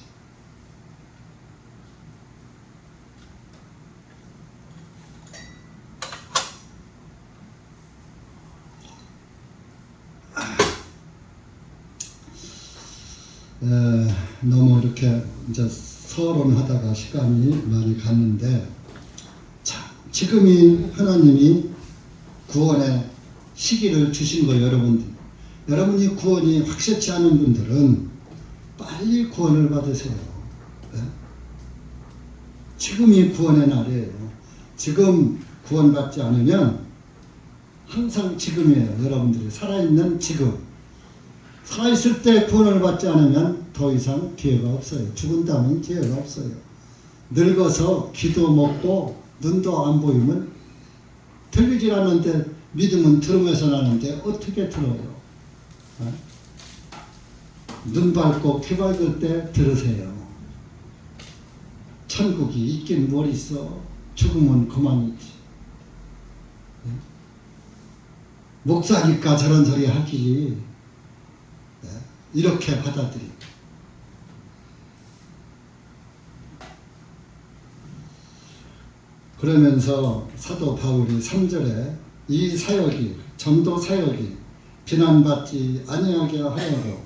너무 이렇게 이제 서론하다가 시간이 많이 갔는데, 자, 지금이 하나님이 구원의 시기를 주신 거예요, 여러분들. 여러분이 구원이 확실치 않은 분들은 빨리 구원을 받으세요. 지금이 구원의 날이에요. 지금 구원받지 않으면 항상 지금이에요. 여러분들이 살아있는 지금. 살아있을 때 구원을 받지 않으면 더 이상 기회가 없어요. 죽은 다음엔 기회가 없어요. 늙어서 귀도 먹고 눈도 안 보이면 들리질 않는데 믿음은 들으면서 나는데 어떻게 들어요? 눈 밝고 귀 밝을 때 들으세요. 천국이 있긴 뭘 있어. 죽으면 그만이지. 목사니까 저런 소리 하지. 이렇게 받아들이. 그러면서 사도 바울이 3절에 이 사역이, 전도 사역이 비난받지 아니하게 하려고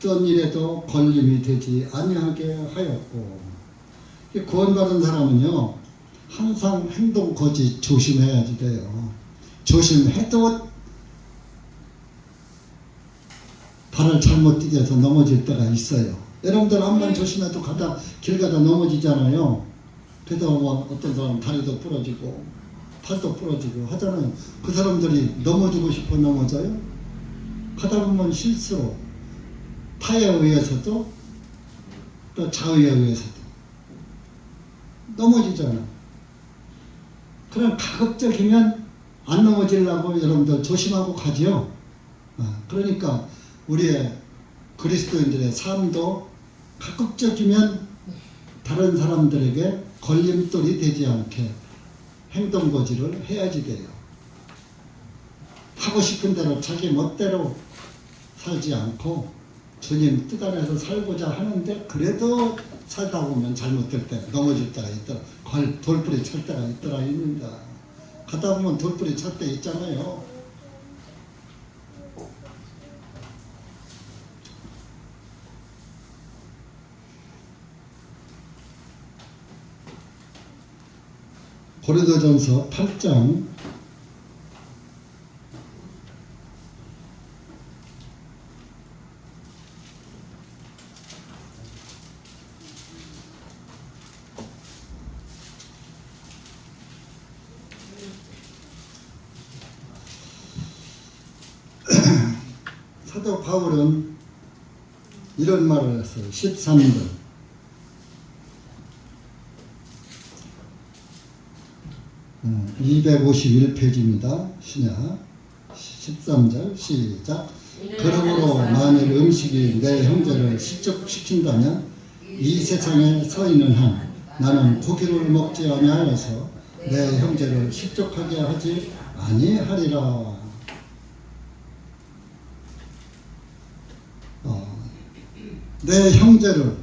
어떤 일에도 걸림이 되지 아니하게 하였고, 구원받은 사람은요 항상 행동 거짓 조심해야지 돼요. 조심해도 발을 잘못 디뎌서 넘어질 때가 있어요. 여러분들 한번 조심해도 길 가다 넘어지잖아요. 그래서 뭐 어떤 사람 다리도 부러지고 팔도 부러지고 하잖아요. 그 사람들이 넘어지고 싶어 넘어져요? 가다 보면 실수로 타에 의해서도 또 자의에 의해서도 넘어지잖아. 그럼 가급적이면 안 넘어지려고 여러분들 조심하고 가지요. 그러니까 우리의 그리스도인들의 삶도 가급적이면 다른 사람들에게 걸림돌이 되지 않게 행동거지를 해야지 돼요. 하고 싶은 대로 자기 멋대로 살지 않고 주님 뜻 안에서 살고자 하는데, 그래도 살다 보면 잘못될 때 넘어질 때가 있더라. 돌뿌리 찰 때가 있더라 있는다. 가다 보면 돌뿌리 찰 때 있잖아요. 고린도전서 8장 13절 사도 바울은 이런 말을 했어요. 13절 251페이지입니다. 신약 13절 시작. 그러므로 만일 음식이 내 형제를 식적시킨다면 이 세상에 서 있는 한 나는 고기를 먹지 아니하여서 내 형제를 식적하게 하지 아니하리라. 내 형제를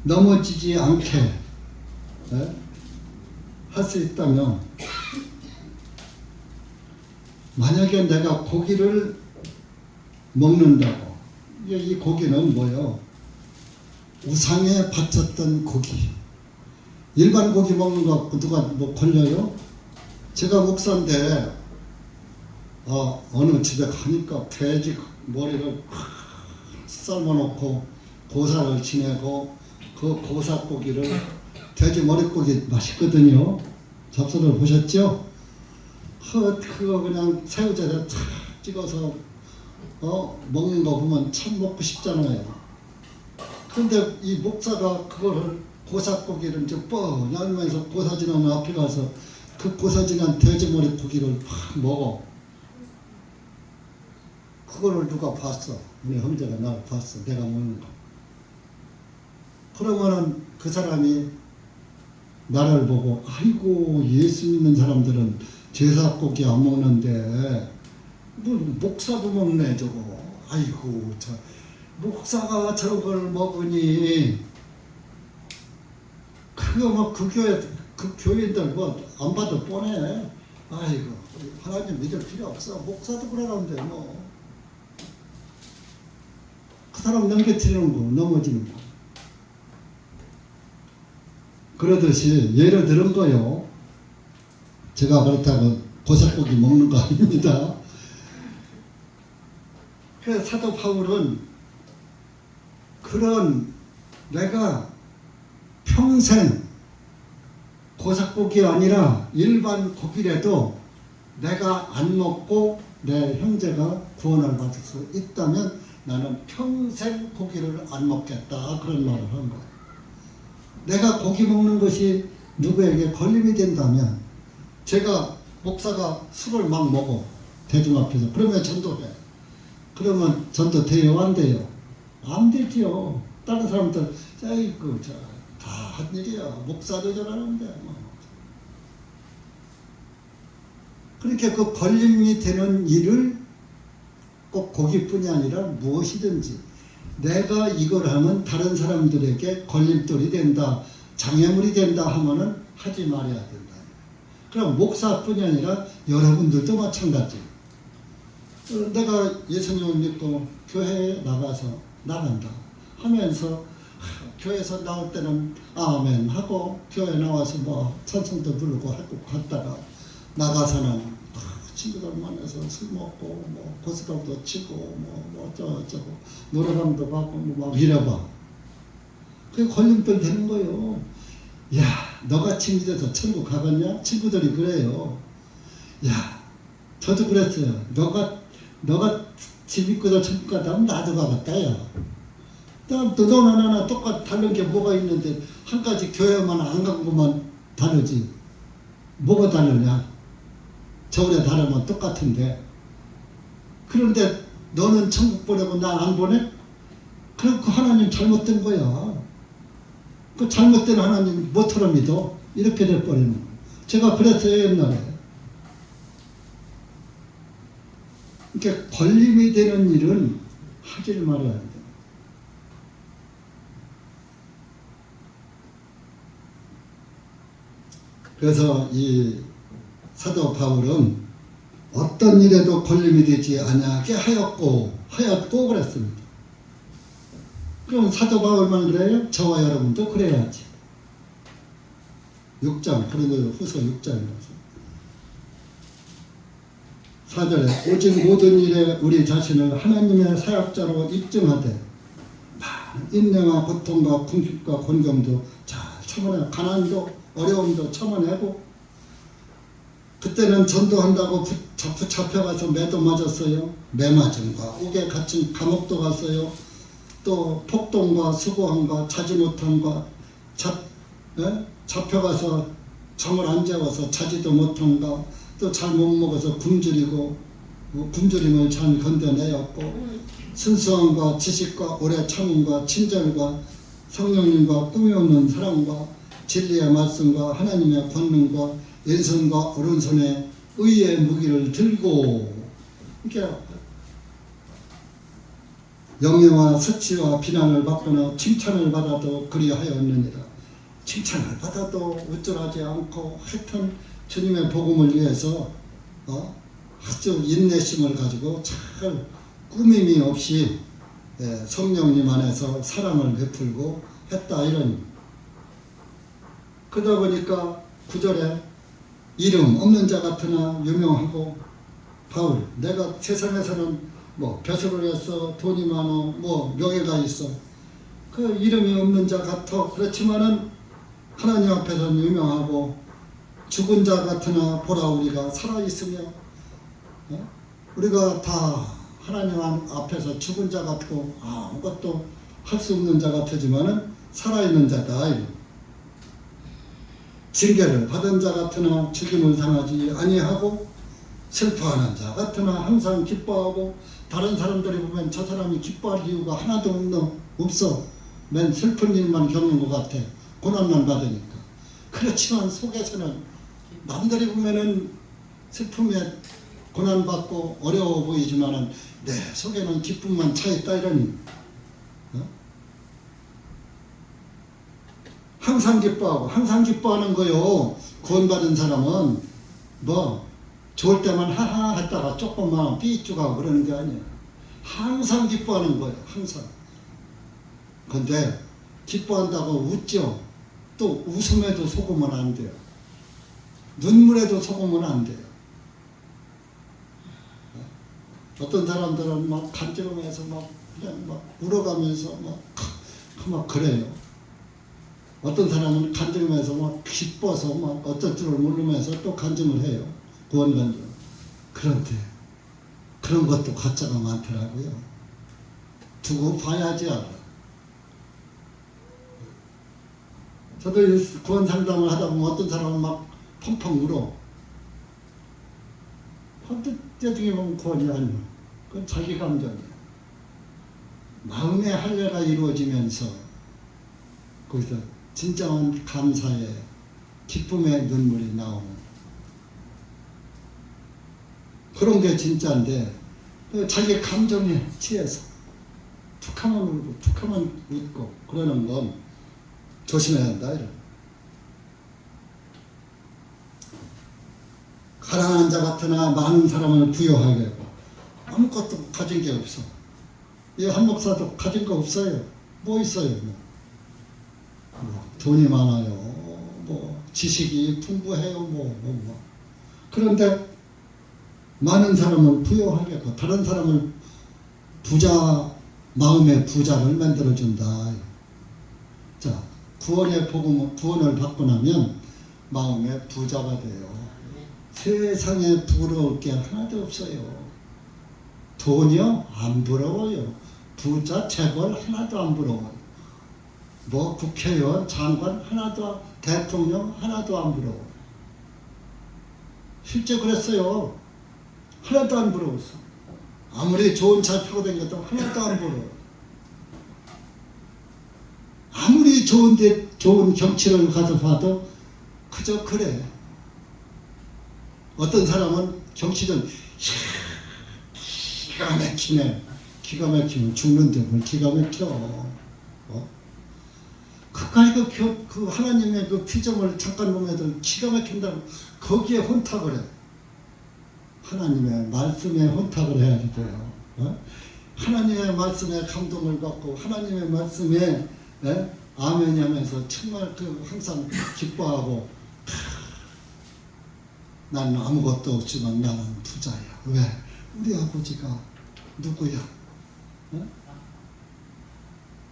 넘어지지 않게 할 수 있다면, 만약에 내가 고기를 먹는다고, 이 고기는 뭐요? 우상에 바쳤던 고기. 일반 고기 먹는 거 갖고 누가 뭐 걸려요? 제가 목사인데 어느 집에 가니까 돼지 머리를 삶아놓고 고사를 지내고, 그 고사고기를 돼지 머릿고기 맛있거든요. 잡숴를 보셨죠? 그거 그냥 새우젓에 탁 찍어서 먹는 거 보면 참 먹고 싶잖아요. 그런데 이 목사가 그거를 고사고기를 이제 뻔히 알면서 고사진한 앞에 가서 그 고사진한 돼지 머릿고기를 확 먹어. 그거를 누가 봤어? 우리 형제가 나를 봤어. 내가 먹는 거. 그러면은 그 사람이 나를 보고, 아이고 예수 믿는 사람들은 제사고기 안 먹는데 뭐 목사도 먹네 저거. 아이고 저 목사가 저걸 먹으니 그거 뭐 그 교인들 뭐 안 봐도 뻔해. 아이고 하나님 믿을 필요 없어. 목사도 그러는데 뭐. 그 사람 넘겨뜨리는 거, 넘어지는 거. 그러듯이 예를 들은 거요. 제가 그렇다고 고사고기 먹는 거 아닙니다. 그래서 사도 바울은 그런 내가 평생 고사고기 아니라 일반 고기라도 내가 안 먹고 내 형제가 구원을 받을 수 있다면 나는 평생 고기를 안 먹겠다. 그런 말을 한 거예요. 내가 고기 먹는 것이 누구에게 걸림이 된다면, 제가 목사가 술을 막 먹어 대중 앞에서, 그러면 전도해. 그러면 전도 돼요 안 돼요? 안 되지요. 다른 사람들 아이고 다 한 일이야. 목사도 저러는데 뭐. 그렇게 그 걸림이 되는 일을 꼭 고기뿐이 아니라 무엇이든지 내가 이걸 하면 다른 사람들에게 걸림돌이 된다, 장애물이 된다 하면은 하지 말아야 된다. 그럼 목사뿐이 아니라 여러분들도 마찬가지. 내가 예수님을 믿고 교회에 나간다 하면서 교회에서 나올 때는 아멘 하고 교회 나와서 뭐 찬송도 부르고 하고 갔다가 나가서는 친구들 만나서 술 먹고 뭐 고스톱도 치고 뭐 어쩌고 노래방도 가고 뭐 막 이래봐. 그게 걸림돌 되는 거예요. 야, 너같이 믿어서 천국 가봤냐? 친구들이 그래요. 야, 저도 그랬어요. 너가 집 믿고서 천국 가다면 나도 가겠다, 야. 또 너나 나나 똑같이 다른 게 뭐가 있는데 한 가지 교회만 안 간 것만 다르지. 뭐가 다르냐? 저울에 다르면 똑같은데. 그런데 너는 천국 보내고 난 안 보내? 그럼 그 하나님 잘못된 거야. 그 잘못된 하나님 못하러 믿어? 이렇게 돼버리는 거야. 제가 그랬어요, 옛날에. 그러니까 걸림이 되는 일은 하질 말아야 돼. 그래서 이 사도 바울은 어떤 일에도 걸림이 되지 아니하게 하였고 그랬습니다. 그럼 사도 바울만 그래요? 저와 여러분도 그래야지. 6장 고린도후서 6장이라서 4절에 오직 모든 일에 우리 자신을 하나님의 사역자로 입증하되 많은 인내와 고통과 궁핍과 곤경도 잘 참아내고 가난도 어려움도 참아내고 그때는 전도한다고 잡혀가서 매도 맞았어요. 매 맞음과 옥에 갇힌 감옥도 갔어요. 또 폭동과 수고함과 자지 못함과 잡혀가서 잠을 안 재워서 자지도 못함과 또 잘 못 먹어서 굶주림을 잘 견뎌내었고 순수함과 지식과 오래 참음과 친절과 성령님과 꿈이 없는 사랑과 진리의 말씀과 하나님의 권능과 왼손과 오른손에 의의 무기를 들고 이렇게 영예와 수치와 비난을 받거나 칭찬을 받아도 그리하였느니라. 칭찬을 받아도 우쭐하지 않고 하여튼 주님의 복음을 위해서 아주 인내심을 가지고 잘 꾸밈이 없이 성령님 안에서 사랑을 베풀고 했다 이런. 그러다 보니까 9절에 이름 없는 자 같으나 유명하고 바울 내가 세상에서는 뭐 벼슬을 했어 돈이 많어 뭐 명예가 있어 그 이름이 없는 자 같아 그렇지만은 하나님 앞에서는 유명하고 죽은 자 같으나 보라 우리가 살아있으며 우리가 다 하나님 앞에서 죽은 자 같고 아무것도 할 수 없는 자 같지만은 살아있는 자다. 징계를 받은 자 같으나 죽임을 당하지 아니하고 슬퍼하는 자 같으나 항상 기뻐하고 다른 사람들이 보면 저 사람이 기뻐할 이유가 하나도 없어. 맨 슬픈 일만 겪는 것 같아. 고난만 받으니까. 그렇지만 속에서는 남들이 보면은 슬픔에 고난받고 어려워 보이지만은 내 속에는 기쁨만 차있다 이러니 항상 기뻐하고 항상 기뻐하는 거요. 구원받은 사람은 뭐 좋을 때만 하하 했다가 조금만 삐죽하고 그러는 게 아니에요. 항상 기뻐하는 거예요. 항상. 근데 기뻐한다고 웃죠. 또 웃음에도 속으면 안 돼요. 눈물에도 속으면 안 돼요. 어떤 사람들은 막 간지러면서 그냥 울어가면서 막 그래요. 어떤 사람은 간증하면서 막 기뻐서 막 어쩔 줄을 모르면서 또 간증을 해요. 구원 간증. 그런데 그런 것도 가짜가 많더라고요. 두고 봐야지 알아. 저도 구원 상담을 하다 보면 어떤 사람은 막 펑펑 울어. 그때 중에 보면 구원이 아니야. 그건 자기 감정이야. 마음의 할례가 이루어지면서 거기서 진정한 감사의 기쁨의 눈물이 나오는 그런 게 진짜인데 자기 감정에 취해서 툭하면 울고 툭하면 웃고 그러는 건 조심해야 한다. 이런. 가난한 자 같으나 많은 사람을 부유하게 하고 아무것도 가진 게 없어. 이 한 목사도 가진 거 없어요. 뭐 있어요? 돈이 많아요. 뭐 지식이 풍부해요. 그런데 많은 사람을 부유하게 다른 사람을 마음의 부자를 만들어준다. 자, 구원의 복음, 구원을 받고 나면 마음의 부자가 돼요. 세상에 부러울 게 하나도 없어요. 돈이요? 안 부러워요. 부자, 재벌 하나도 안 부러워요. 뭐 국회의원, 장관 하나도, 대통령 하나도 안 부러워요. 실제 그랬어요. 하나도 안 부러웠어. 아무리 좋은 차 타고 다녀도 하나도 안 부러워. 아무리 좋은 경치를 가서 봐도 그저 그래. 어떤 사람은 경치는 기가 막히네. 기가 막히면 죽는데 뭘 기가 막혀. 그까지 그 하나님의 그 피조물 잠깐 보면 기가 막힌다고 거기에 혼탁을 해. 하나님의 말씀에 혼탁을 해야 돼요. 하나님의 말씀에 감동을 받고 하나님의 말씀에 아멘이 하면서 정말 항상 기뻐하고 나는 아무것도 없지만 나는 부자야. 왜? 우리 아버지가 누구야?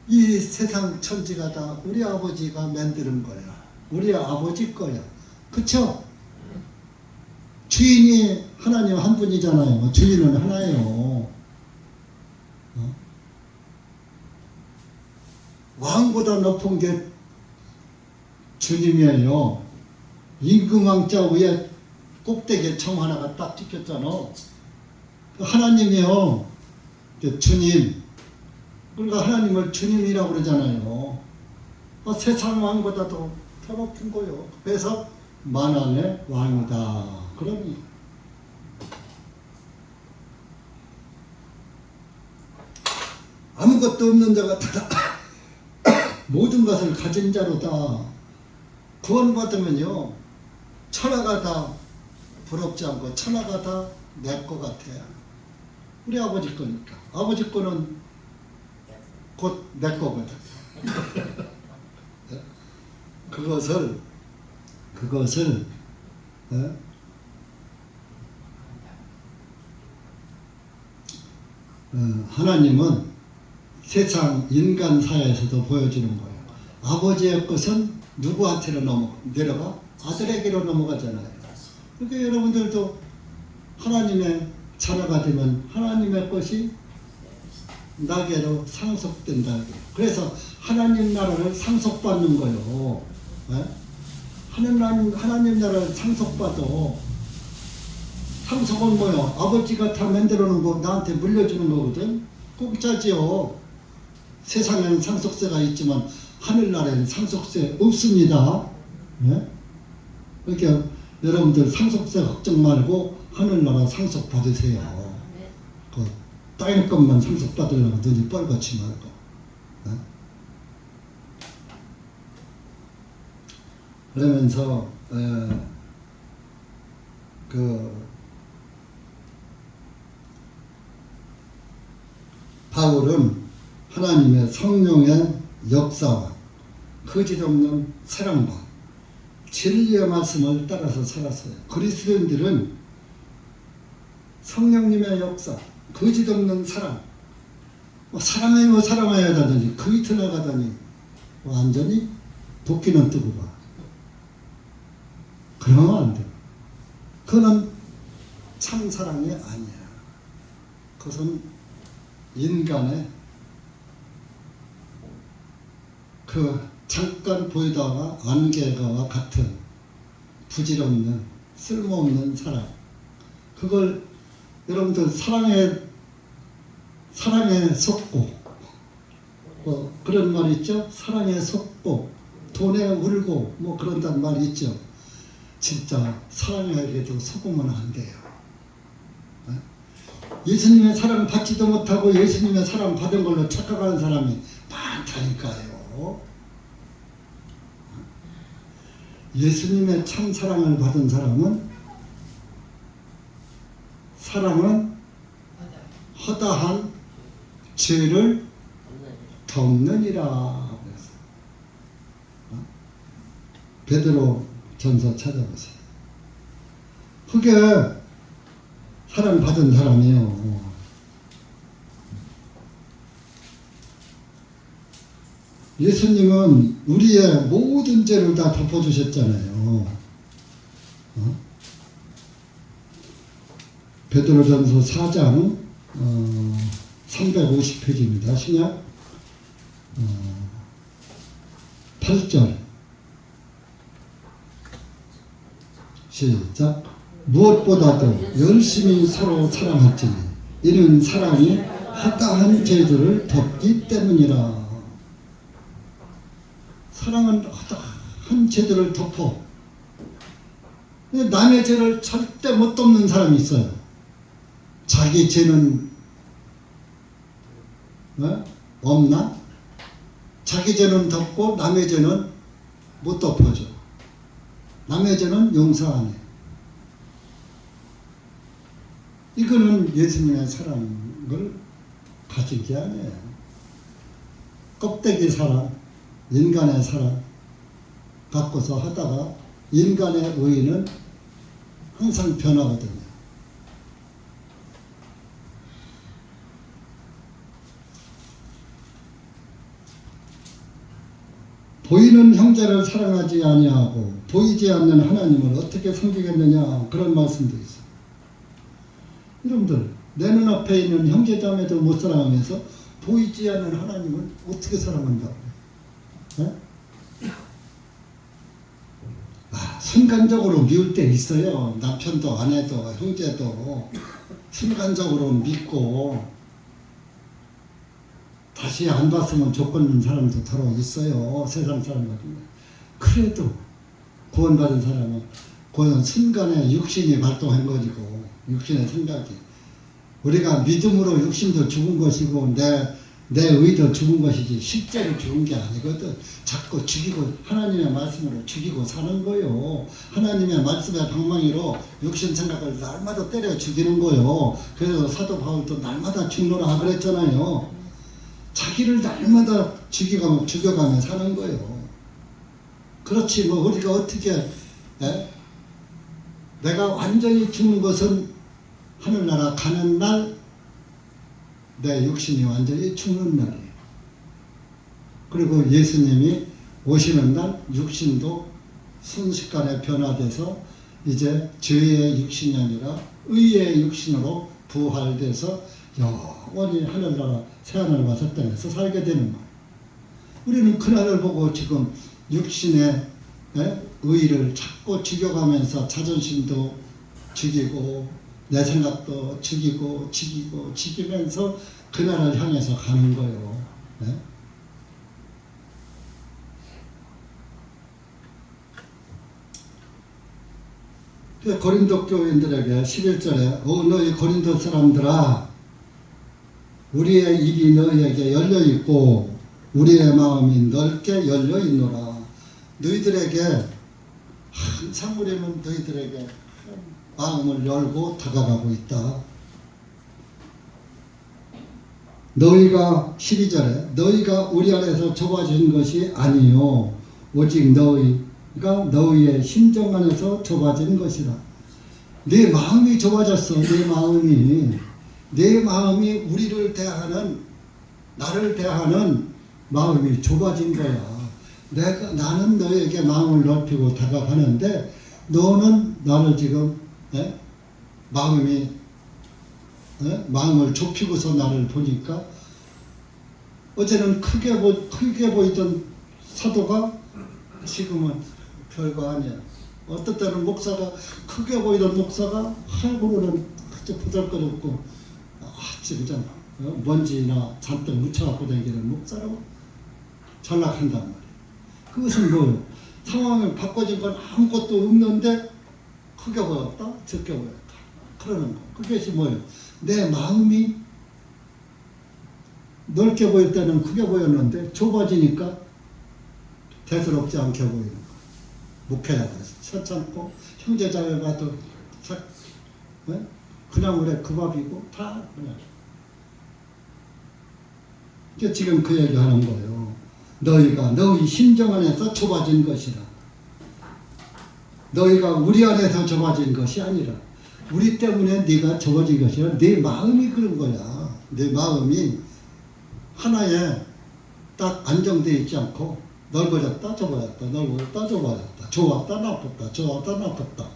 이 세상 천지가 다 우리 아버지가 만드는 거야. 우리 아버지 거야. 그쵸? 주인이 하나님 한 분이잖아요. 주인은 하나예요. 왕보다 높은 게 주님이에요. 임금왕자 위에 꼭대기에 청 하나가 딱 찍혔잖아. 하나님이요. 주님. 그러니까 하나님을 주님이라고 그러잖아요. 세상 왕보다도 더 높은 거요. 그래서 만왕의 왕이다. 그러니 아무것도 없는 자가 다 모든 것을 가진 자로다. 구원받으면요. 천하가 다 부럽지 않고 천하가 다 내 것 같아요. 우리 아버지 거니까. 아버지 거는 곧 내 거거든. 그것을 하나님은 세상 인간 사회에서도 보여주는 거예요. 아버지의 것은 누구한테로 내려가? 아들에게로 넘어가잖아요. 그러니까 여러분들도 하나님의 자녀가 되면 하나님의 것이 나게로 상속된다. 그래서 하나님 나라를 상속받는 거예요. 하나님 나라를 상속받아. 상속은 뭐요? 아버지가 다 만들어 놓은 거 나한테 물려주는 거거든. 공짜지요. 세상에는 상속세가 있지만 하늘나라에는 상속세 없습니다. 그러니까 여러분들 상속세 걱정 말고 하늘나라 상속 받으세요. 그 땅의 것만 상속 받으려고 눈이 뻘겋지 말고. 그러면서 바울은 하나님의 성령의 역사와 거짓없는 사랑과 진리의 말씀을 따라서 살았어요. 그리스도인들은 성령님의 역사, 거짓없는 사랑, 사랑해야 하더니 그 이틀을 가더니 완전히 도끼는 뜨고 가. 그러면 안 돼. 그거는 참 사랑이 아니야. 그것은 인간의 잠깐 보이다가 안개가와 같은 부질없는 쓸모없는 사랑. 그걸 여러분들 사랑에 속고 그런 말 있죠? 사랑에 속고 돈에 울고 그런단 말이 있죠. 진짜 사랑에게도 속으면 안 돼요. 예수님의 사랑 받지도 못하고 예수님의 사랑 받은 걸로 착각하는 사람이 많다니까요. 예수님의 참 사랑을 받은 사람은 허다한 죄를 덮느니라 그랬어. 베드로 전서 찾아보세요. 그게 사랑 받은 사람이요. 예수님은 우리의 모든 죄를 다 덮어주셨잖아요. 베드로전서 4장 350페이지입니다. 신약 8절 시작. 무엇보다도 열심히 서로 사랑할지니 이는 사랑이 허다한 죄들을 덮기 때문이라. 사랑은 허다한 죄들을 덮어. 남의 죄를 절대 못 덮는 사람이 있어요. 자기 죄는 없나? 자기 죄는 덮고 남의 죄는 못 덮어줘. 남의 죄는 용서 안 해. 이거는 예수님의 사랑을 가진 게 아니에요. 껍데기 사랑, 인간의 사랑 갖고서 하다가 인간의 의의는 항상 변하거든요. 보이는 형제를 사랑하지 아니하고 보이지 않는 하나님을 어떻게 섬기겠느냐, 그런 말씀도 있어요. 여러분들, 내 눈앞에 있는 형제자매도 못 사랑하면서 보이지 않는 하나님을 어떻게 사랑한다고? 네? 순간적으로 미울 때 있어요. 남편도 아내도 형제도 순간적으로 믿고 다시 안 봤으면 좋겠는 사람도 더러 있어요. 세상 사람들은. 그래도 구원받은 사람은 그건 순간에 육신이 발동한 것이고, 육신의 생각이, 우리가 믿음으로 육신도 죽은 것이고 내 의도 죽은 것이지 실제로 죽은 게 아니거든. 자꾸 죽이고 하나님의 말씀으로 죽이고 사는 거요. 하나님의 말씀의 방망이로 육신 생각을 날마다 때려 죽이는 거요. 그래서 사도 바울도 날마다 죽노라 그랬잖아요. 자기를 날마다 죽여가며 사는 거예요. 그렇지 뭐 우리가 어떻게 내가 완전히 죽는 것은 하늘나라 가는 날 내 육신이 완전히 죽는 날이에요. 그리고 예수님이 오시는 날 육신도 순식간에 변화돼서 이제 죄의 육신이 아니라 의의 육신으로 부활돼서 영원히 하늘나라 새하늘 와서 땅에서 살게 되는 거예요. 우리는 그날을 보고 지금 육신의 의의를 자꾸 죽여가면서 자존심도 죽이고 내 생각도 죽이면서 그날을 향해서 가는 거예요. 네? 고린도 교인들에게 11절에 너희 고린도 사람들아, 우리의 입이 너희에게 열려있고 우리의 마음이 넓게 열려있노라. 너희들에게 항상 우리는 너희들에게 마음을 열고 다가가고 있다. 너희가 12절에 너희가 우리 안에서 좁아진 것이 아니요 오직 너희가 너희의 심정 안에서 좁아진 것이라. 내 마음이 좁아졌어. 내 마음이 우리를 대하는, 나를 대하는 마음이 좁아진 거야. 나는 너에게 마음을 넓히고 다가가는데 너는 나를 지금 마음을 좁히고서 나를 보니까, 어제는 크게 보이던 사도가 지금은 별거 아니야. 어떤 때는 목사가 크게 보이던 목사가 할구로는 아주 부들거렸고 그잖아. 먼지나 잔뜩 묻혀갖고 다니는 목사라고 전락한단 말이야. 그것은 뭐예요? 상황을 바꿔진 건 아무것도 없는데 크게 보였다, 적게 보였다, 그러는 거. 그것이 뭐예요? 내 마음이 넓게 보일 때는 크게 보였는데 좁아지니까 대수롭지 않게 보이는 거. 목회자가 서참고 형제자매 봐도 그냥 우리 그 밥이고 다 그냥. 이게 지금 그 얘기하는 거예요. 너희가 너희 심정 안에서 좁아진 것이라. 너희가 우리 안에서 좁아진 것이 아니라 우리 때문에 네가 좁아진 것이라. 네 마음이 그런 거야. 네 마음이 하나에 딱 안정되어 있지 않고 넓어졌다 좁아졌다 넓어졌다 좁아졌다 좋았다 나빴다 좋았다 나빴다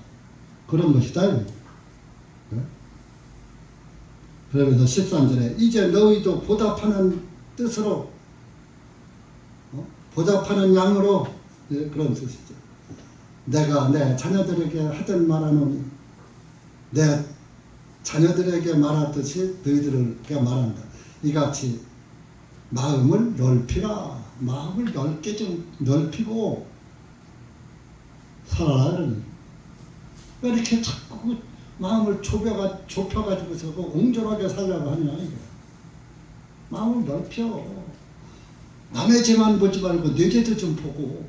그런 것이다. 네? 그러면서 13절에 이제 너희도 보답하는 뜻으로 보답하는 양으로 그런 뜻이죠. 내가 내 자녀들에게 하던 말하노니 내 자녀들에게 말하듯이 너희들에게 말한다. 이같이 마음을 넓히라. 마음을 넓게 좀 넓히고 살아라. 그러니 왜 이렇게 자꾸 마음을 좁혀가지고서 옹졸하게 살려고 하냐 이거. 마음을 넓혀. 남의 죄만 보지 말고 내 죄도 좀 보고.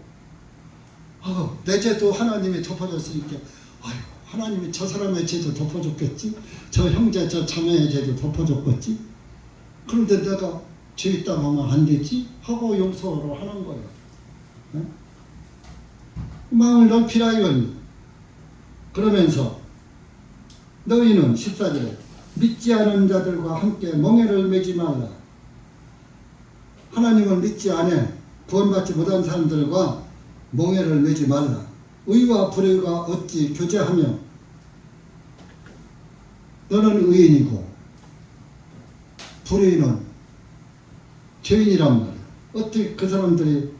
내 죄도 하나님이 덮어줬으니까 아이고 하나님이 저 사람의 죄도 덮어줬겠지. 저 형제 저 자매의 죄도 덮어줬겠지. 그런데 내가 죄 있다고 하면 안 되지? 하고 용서를 하는 거예요. 네? 마음을 넓히라 이거니. 그러면서 너희는 14절에 믿지 않은 자들과 함께 멍에를 매지 말라. 하나님을 믿지 않아 구원받지 못한 사람들과 멍에를 매지 말라. 의와 불의가 어찌 교제하며 너는 의인이고 불의는 죄인이란 말이야. 어떻게 그 사람들이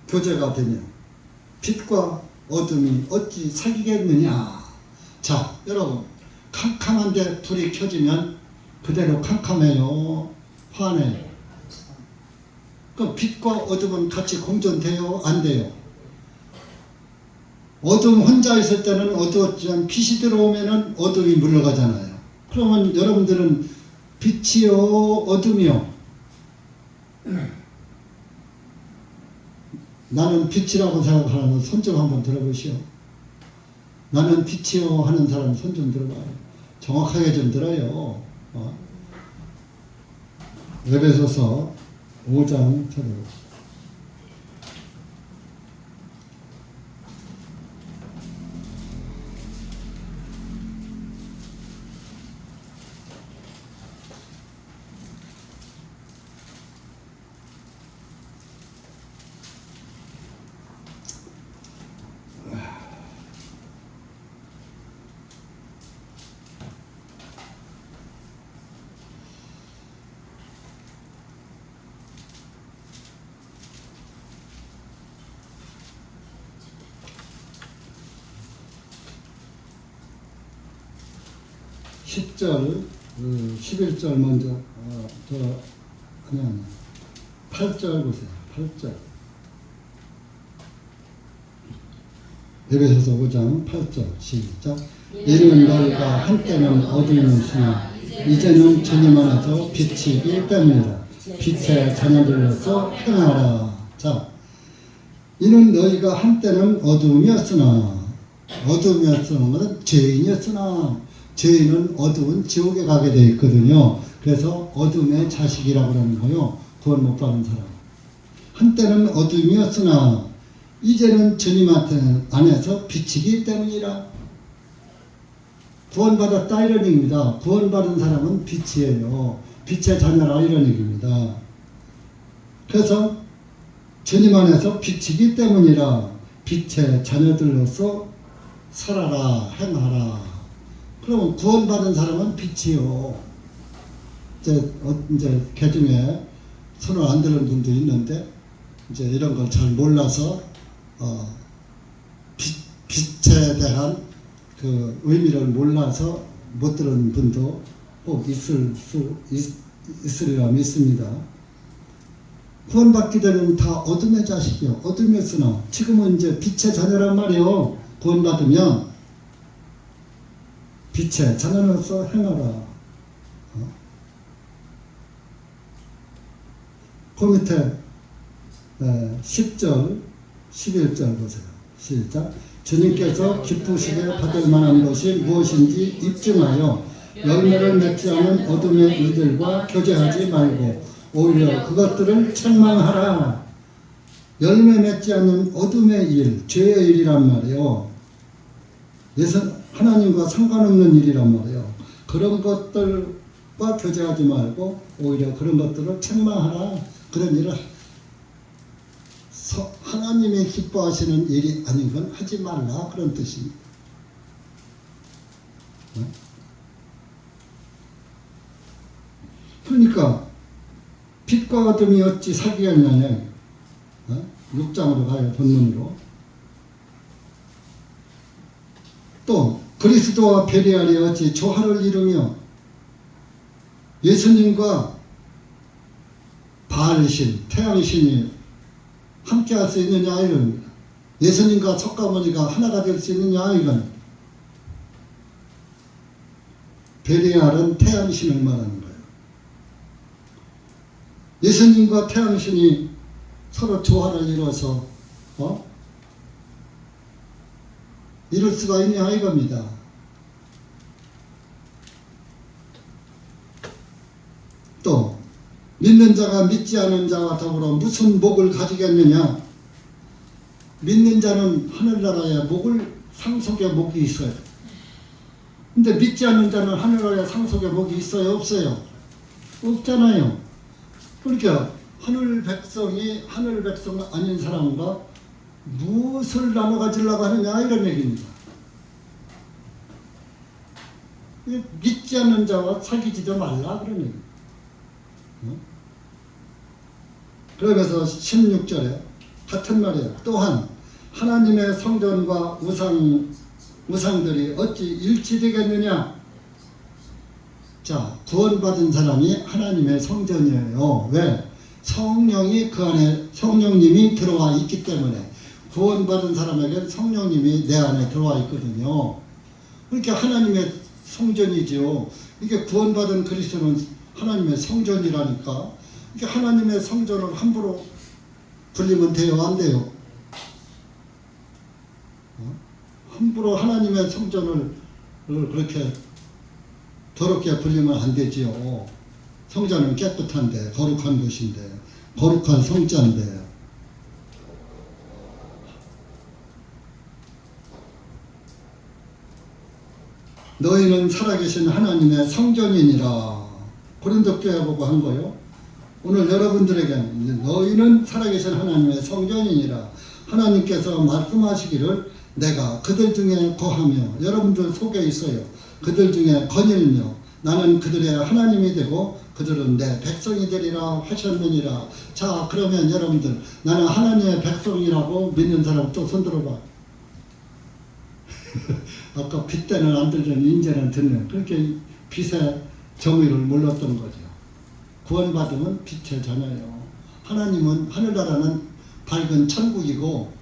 교제가 되냐. 빛과 어둠이 어찌 사귀겠느냐. 자 여러분 캄캄한데 불이 켜지면 그대로 캄캄해요 환해요. 그 빛과 어둠은 같이 공존돼요 안 돼요? 어둠 혼자 있을 때는 어두웠지만 빛이 들어오면은 어둠이 물러가잖아요. 그러면 여러분들은 빛이요 어둠이요? 나는 빛이라고 생각하는 손 좀 한번 들어보시오. 나는 빛이요 하는 사람 손 좀 들어봐요. 정확하게 좀 들어요. 에베소서 5장 찾아보세요. 10절, 11절 먼저, 아니, 8절 보세요. 8절. 에베소서 5장 8절 시작. 이는 너희가 한때는 어둠이었으나 이제는 주님 안에서 빛이기 때문이라. 빛의 자녀들로서 행하라. 자, 이는 너희가 한때는 어둠이었으나 것은 죄인이었으나 죄인은 어두운 지옥에 가게 되어 있거든요. 그래서 어둠의 자식이라고 그러는 거요. 구원 못 받은 사람. 한때는 어둠이었으나 이제는 주님 안에서 빛이기 때문이라. 구원받았다 이런 얘기입니다. 구원받은 사람은 빛이에요. 빛의 자녀라 이런 얘기입니다. 그래서 주님 안에서 빛이기 때문이라 빛의 자녀들로서 살아라 행하라. 그러면 구원받은 사람은 빛이요. 이제 개중에 손을 안 드는 분도 있는데 이제 이런 걸 잘 몰라서 빛에 대한 그 의미를 몰라서 못 들은 분도 꼭 있으리라 믿습니다. 구원받기 전에는 다 어둠의 자식이요. 어둠이었으나 지금은 이제 빛의 자녀란 말이요. 구원받으면 빛의 자녀로서 행하라. 그 밑에 10절, 11절 보세요. 시작. 주님께서 기쁘시게 받을 만한 것이 무엇인지 입증하여 열매를 맺지 않은 어둠의 이들과 교제하지 말고 오히려 그것들을 책망하라. 열매 맺지 않는 어둠의 일, 죄의 일이란 말이에요. 하나님과 상관없는 일이란 말이에요. 그런 것들과 교제하지 말고 오히려 그런 것들을 책망하라. 그런 일을 하나님이 기뻐하시는 일이 아닌 건 하지 말라. 그런 뜻입니다. 그러니까 빛과 어둠이 어찌 사귀겠느냐. 6장으로 가요. 본문으로. 또 그리스도와 베리알이 어찌 조화를 이루며 예수님과 바알신, 태양신이 함께 할 수 있느냐 이겁니다. 예수님과 석가모니가 하나가 될 수 있느냐 이건. 베리알은 태양신을 말하는 거예요. 예수님과 태양신이 서로 조화를 이루어서 이룰 수가 있냐 이겁니다. 또 믿는 자가 믿지 않은 자와 더불어 무슨 목을 가지겠느냐. 믿는 자는 하늘나라에 상속의 목이 있어요. 근데 믿지 않는 자는 하늘나라에 상속의 목이 있어요? 없어요? 없잖아요. 그러니까 하늘 백성이 하늘 백성 아닌 사람과 무엇을 나눠 가지려고 하느냐 이런 얘기입니다. 믿지 않는 자와 사귀지도 말라 그런 얘기입니다. 그러면서 16절에 같은 말이에요. 또한 하나님의 성전과 우상들이 어찌 일치되겠느냐. 자, 구원받은 사람이 하나님의 성전이에요. 왜? 성령이 그 안에, 성령님이 들어와 있기 때문에. 구원받은 사람에게는 성령님이 내 안에 들어와 있거든요. 그러니까 하나님의 성전이죠. 이게 구원받은 그리스도는 하나님의 성전이라니까. 이게 하나님의 성전을 함부로 불리면 돼요? 안 돼요? 함부로 하나님의 성전을 그렇게 더럽게 불리면 안 되지요. 성전은 깨끗한데, 거룩한 곳인데, 거룩한 성자인데. 너희는 살아계신 하나님의 성전이니라. 고린도 교회 보고 한 거요. 오늘 여러분들에게는 너희는 살아계신 하나님의 성전이니라. 하나님께서 말씀하시기를 내가 그들 중에 거하며, 여러분들 속에 있어요. 그들 중에 거닐며 나는 그들의 하나님이 되고 그들은 내 백성이 되리라 하셨느니라. 자, 그러면 여러분들 나는 하나님의 백성이라고 믿는 사람 또 손들어봐. 아까 빛 때는 안 들더니 이제는 듣는, 그렇게 빛의 정의를 몰랐던 거죠. 구원받으면 빛의 자녀예요. 하나님은, 하늘나라는 밝은 천국이고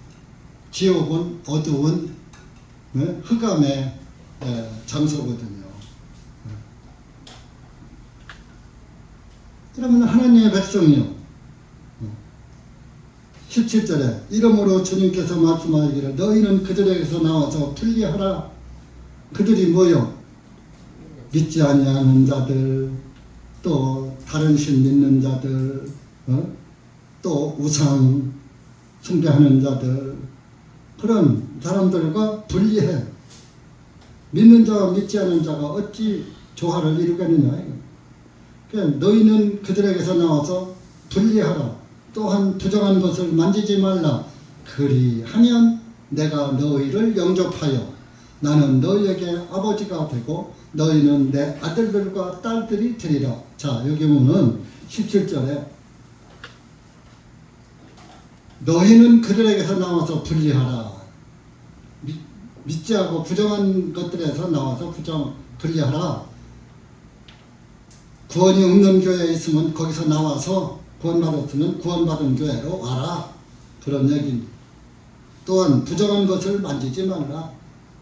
지옥은 어두운 흑암의 장소거든요. 그러면 하나님의 백성이요. 17절에 이러므로 주님께서 말씀하시기를 너희는 그들에게서 나와서 분리하라. 그들이 뭐요? 믿지 아니하는 자들, 또 다른 신 믿는 자들, 또 우상 숭배하는 자들, 그런 사람들과 분리해. 믿는 자와 믿지 않은 자가 어찌 조화를 이루겠느냐. 그러니까 너희는 그들에게서 나와서 분리하라. 또한 부정한 것을 만지지 말라. 그리하면 내가 너희를 영접하여 나는 너희에게 아버지가 되고 너희는 내 아들들과 딸들이 되리라. 자, 여기 보면 17절에 너희는 그들에게서 나와서 분리하라. 믿지 않고 부정한 것들에서 나와서 분리하라. 구원이 없는 교회에 있으면 거기서 나와서 구원받았으면 구원받은 교회로 와라. 그런 얘기입니다. 또한 부정한 것을 만지지 말라.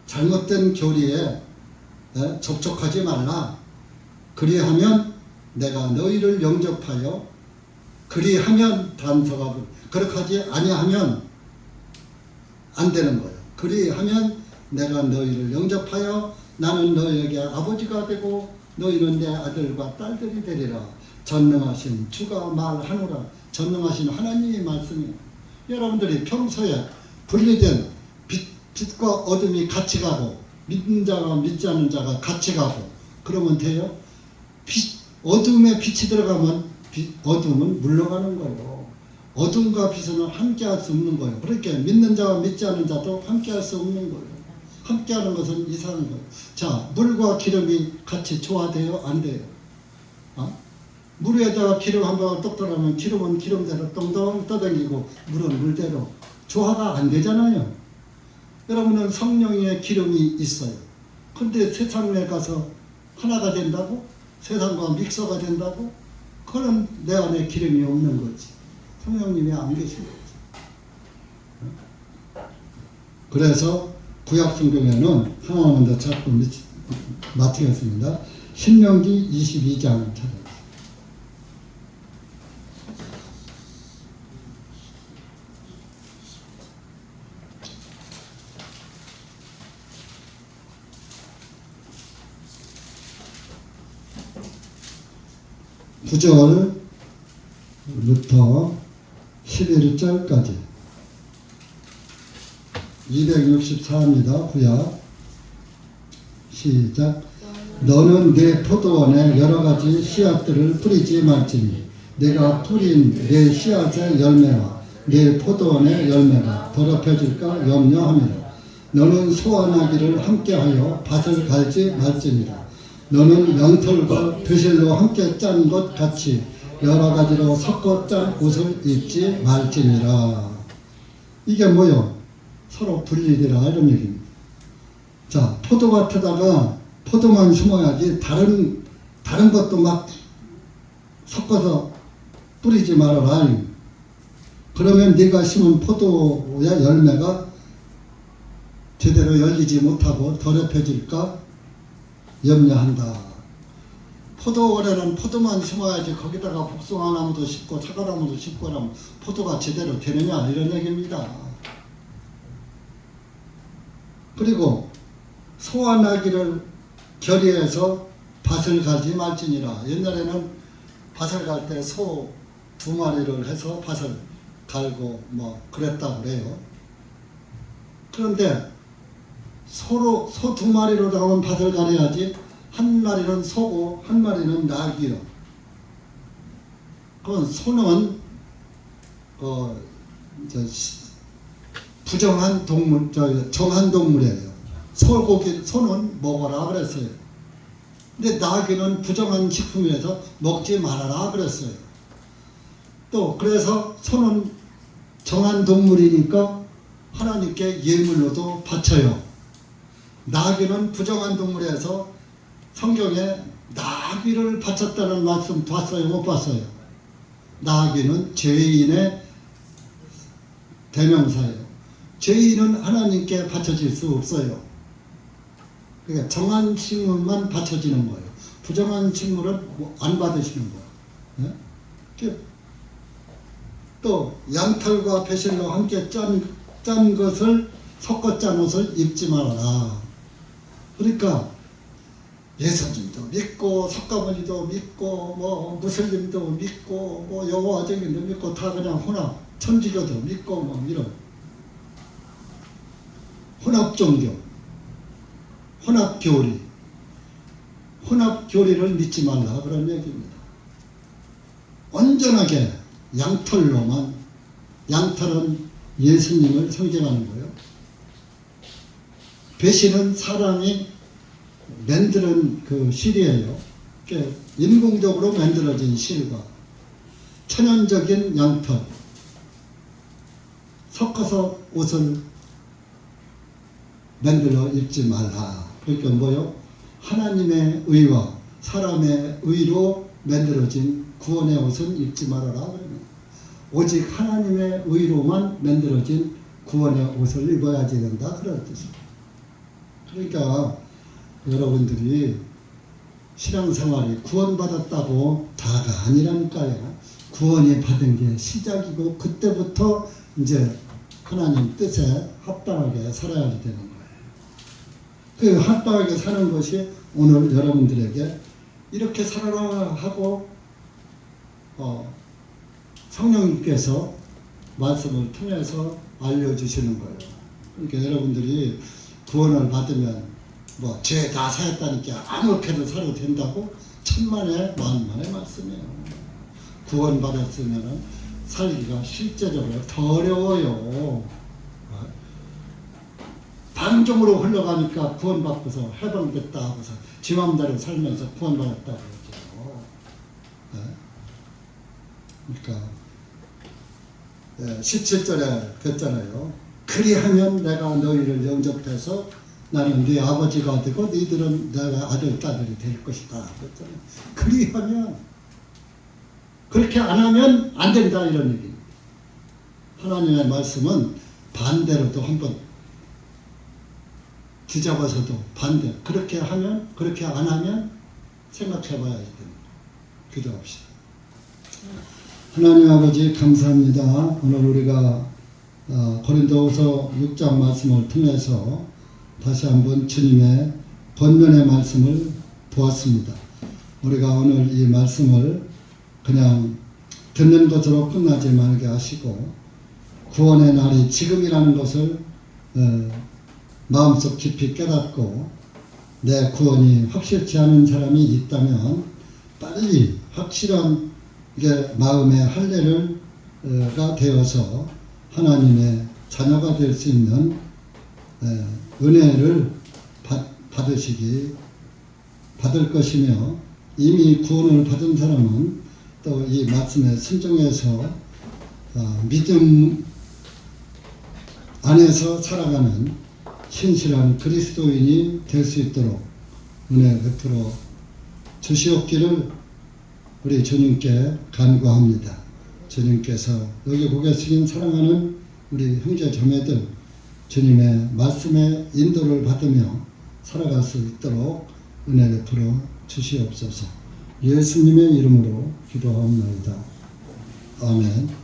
잘못된 교리에 접촉하지 말라. 그리하면 내가 너희를 영접하여, 그리하면 단서가, 그렇게 하지 아니하면 안 되는 거예요. 그리하면 내가 너희를 영접하여 나는 너희에게 아버지가 되고 너희는 내 아들과 딸들이 되리라. 전능하신 주가 말하노라. 전능하신 하나님의 말씀이에요. 여러분들이 평소에 분리된 빛과 어둠이 같이 가고 믿는 자가 믿지 않는 자가 같이 가고 그러면 돼요? 어둠에 빛이 들어가면 어둠은 물러가는 거예요. 어둠과 빛은 함께할 수 없는 거예요. 그렇게 믿는 자와 믿지 않는 자도 함께할 수 없는 거예요. 함께하는 것은 이상한 거예요. 자, 물과 기름이 같이 조화돼요? 안 돼요? 물 위에다가 기름 한 방울 똑 떨어지면 기름은 기름대로 똥똥 떠다니고 물은 물대로 조화가 안 되잖아요. 여러분은 성령의 기름이 있어요. 근데 세상에 가서 하나가 된다고? 세상과 믹서가 된다고? 그건 내 안에 기름이 없는 거지. 성령님이 안 계신 거지. 그래서 구약 성경에는 하나만 더 찾고 마치겠습니다. 신명기 22장 찾아보세요. (9절부터) 11절까지 264입니다. 구약. 시작. 너는 내 포도원에 여러가지 씨앗들을 뿌리지 말지니 내가 뿌린 내 씨앗의 열매와 내 포도원의 열매가 더럽혀질까 염려함이라. 너는 소환하기를 함께하여 밭을 갈지 말지니라. 너는 양털과 배실로 함께 짠 것 같이 여러 가지로 섞어 짠 옷을 입지 말지니라. 이게 뭐요? 서로 분리되라 이런 얘기입니다. 자, 포도밭에다가 포도만 심어야지 다른 것도 막 섞어서 뿌리지 말아라. 그러면 네가 심은 포도의 열매가 제대로 열리지 못하고 더럽혀질까 염려한다. 포도원에는 포도만 심어야지 거기다가 복숭아나무도 심고 사과나무도 심고 하면 포도가 제대로 되느냐 이런 얘기입니다. 그리고 소환하기를 결의해서 밭을 갈지 말지니라. 옛날에는 밭을 갈 때 소 2마리를 해서 밭을 갈고 뭐 그랬다고 그래요. 그런데 소 2마리로 나온 밭을 가려야지 한 마리는 소고 한 마리는 낙이요. 그건 소는 부정한 동물, 정한 동물이에요. 소는 먹어라 그랬어요. 근데 나귀는 부정한 식품이라서 먹지 말아라 그랬어요. 또 그래서 소는 정한 동물이니까 하나님께 예물로도 바쳐요. 나귀는 부정한 동물에서 성경에 나귀를 바쳤다는 말씀 봤어요? 못 봤어요? 나귀는 죄인의 대명사예요. 죄인은 하나님께 바쳐질 수 없어요. 그러니까 정한 식물만 바쳐지는 거예요. 부정한 식물은 안 받으시는 거예요. 네? 또 양털과 배실로 함께 짠 것을 섞어 짠 옷을 입지 말아라. 그러니까 예수님도 믿고 석가모니도 믿고 뭐 무슬림도 믿고 뭐 여호와 증인도 믿고 다 그냥 혼합 천주교도 믿고 뭐 이런 혼합 종교, 혼합 교리, 혼합 교리를 믿지 말라 그런 얘기입니다. 온전하게 양털로만, 양털은 예수님을 상징하는 거예요. 배신은 사람이 만드는 그 실이에요. 인공적으로 만들어진 실과 천연적인 양털 섞어서 옷을 만들어 입지 말라. 그러니까 뭐요? 하나님의 의와 사람의 의로 만들어진 구원의 옷은 입지 말아라. 오직 하나님의 의로만 만들어진 구원의 옷을 입어야지 된다. 그런 뜻입니다. 그러니까 여러분들이 신앙생활이 구원받았다고 다가 아니라니까요. 구원이 받은 게 시작이고 그때부터 이제 하나님 뜻에 합당하게 살아야 되는 거예요. 그 합당하게 사는 것이 오늘 여러분들에게 이렇게 살아라 하고 성령님께서 말씀을 통해서 알려주시는 거예요. 그러니까 여러분들이 구원을 받으면 뭐 죄 다 사했다니까 아무렇게도 살아도 된다고 천만의 만만의 말씀이에요. 구원 받았으면 살기가 실제적으로 더 어려워요. 방종으로 흘러가니까 구원받고서 해방됐다 하고서 지 맘대로 살면서 구원받았다 그러죠. 그러니까 17절에 그랬잖아요. 그리하면 내가 너희를 영접해서 나는 네 아버지가 되고 너희들은 내가 아들 딸들이 될 것이다 그랬잖아요. 그리하면, 그렇게 안 하면 안 된다 이런 얘기입니다. 하나님의 말씀은 반대로도 한번 뒤잡아서도 반대, 그렇게 하면, 그렇게 안 하면 생각해 봐야 됩니다. 기도 없이. 하나님 아버지 감사합니다. 오늘 우리가 고린도후서 6장 말씀을 통해서 다시 한번 주님의 권면의 말씀을 보았습니다. 우리가 오늘 이 말씀을 그냥 듣는 것으로 끝나지 말게 하시고 구원의 날이 지금이라는 것을 마음속 깊이 깨닫고 내 구원이 확실치 않은 사람이 있다면 빨리 확실한 마음의 할례가 되어서 하나님의 자녀가 될 수 있는 은혜를 받을 것이며 이미 구원을 받은 사람은 또 이 말씀에 순종해서 믿음 안에서 살아가는 신실한 그리스도인이 될 수 있도록 은혜 베풀어 주시옵기를 우리 주님께 간구합니다. 주님께서 여기 고개 숙인 사랑하는 우리 형제 자매들 주님의 말씀의 인도를 받으며 살아갈 수 있도록 은혜 베풀어 주시옵소서. 예수님의 이름으로 기도하옵나이다. 아멘.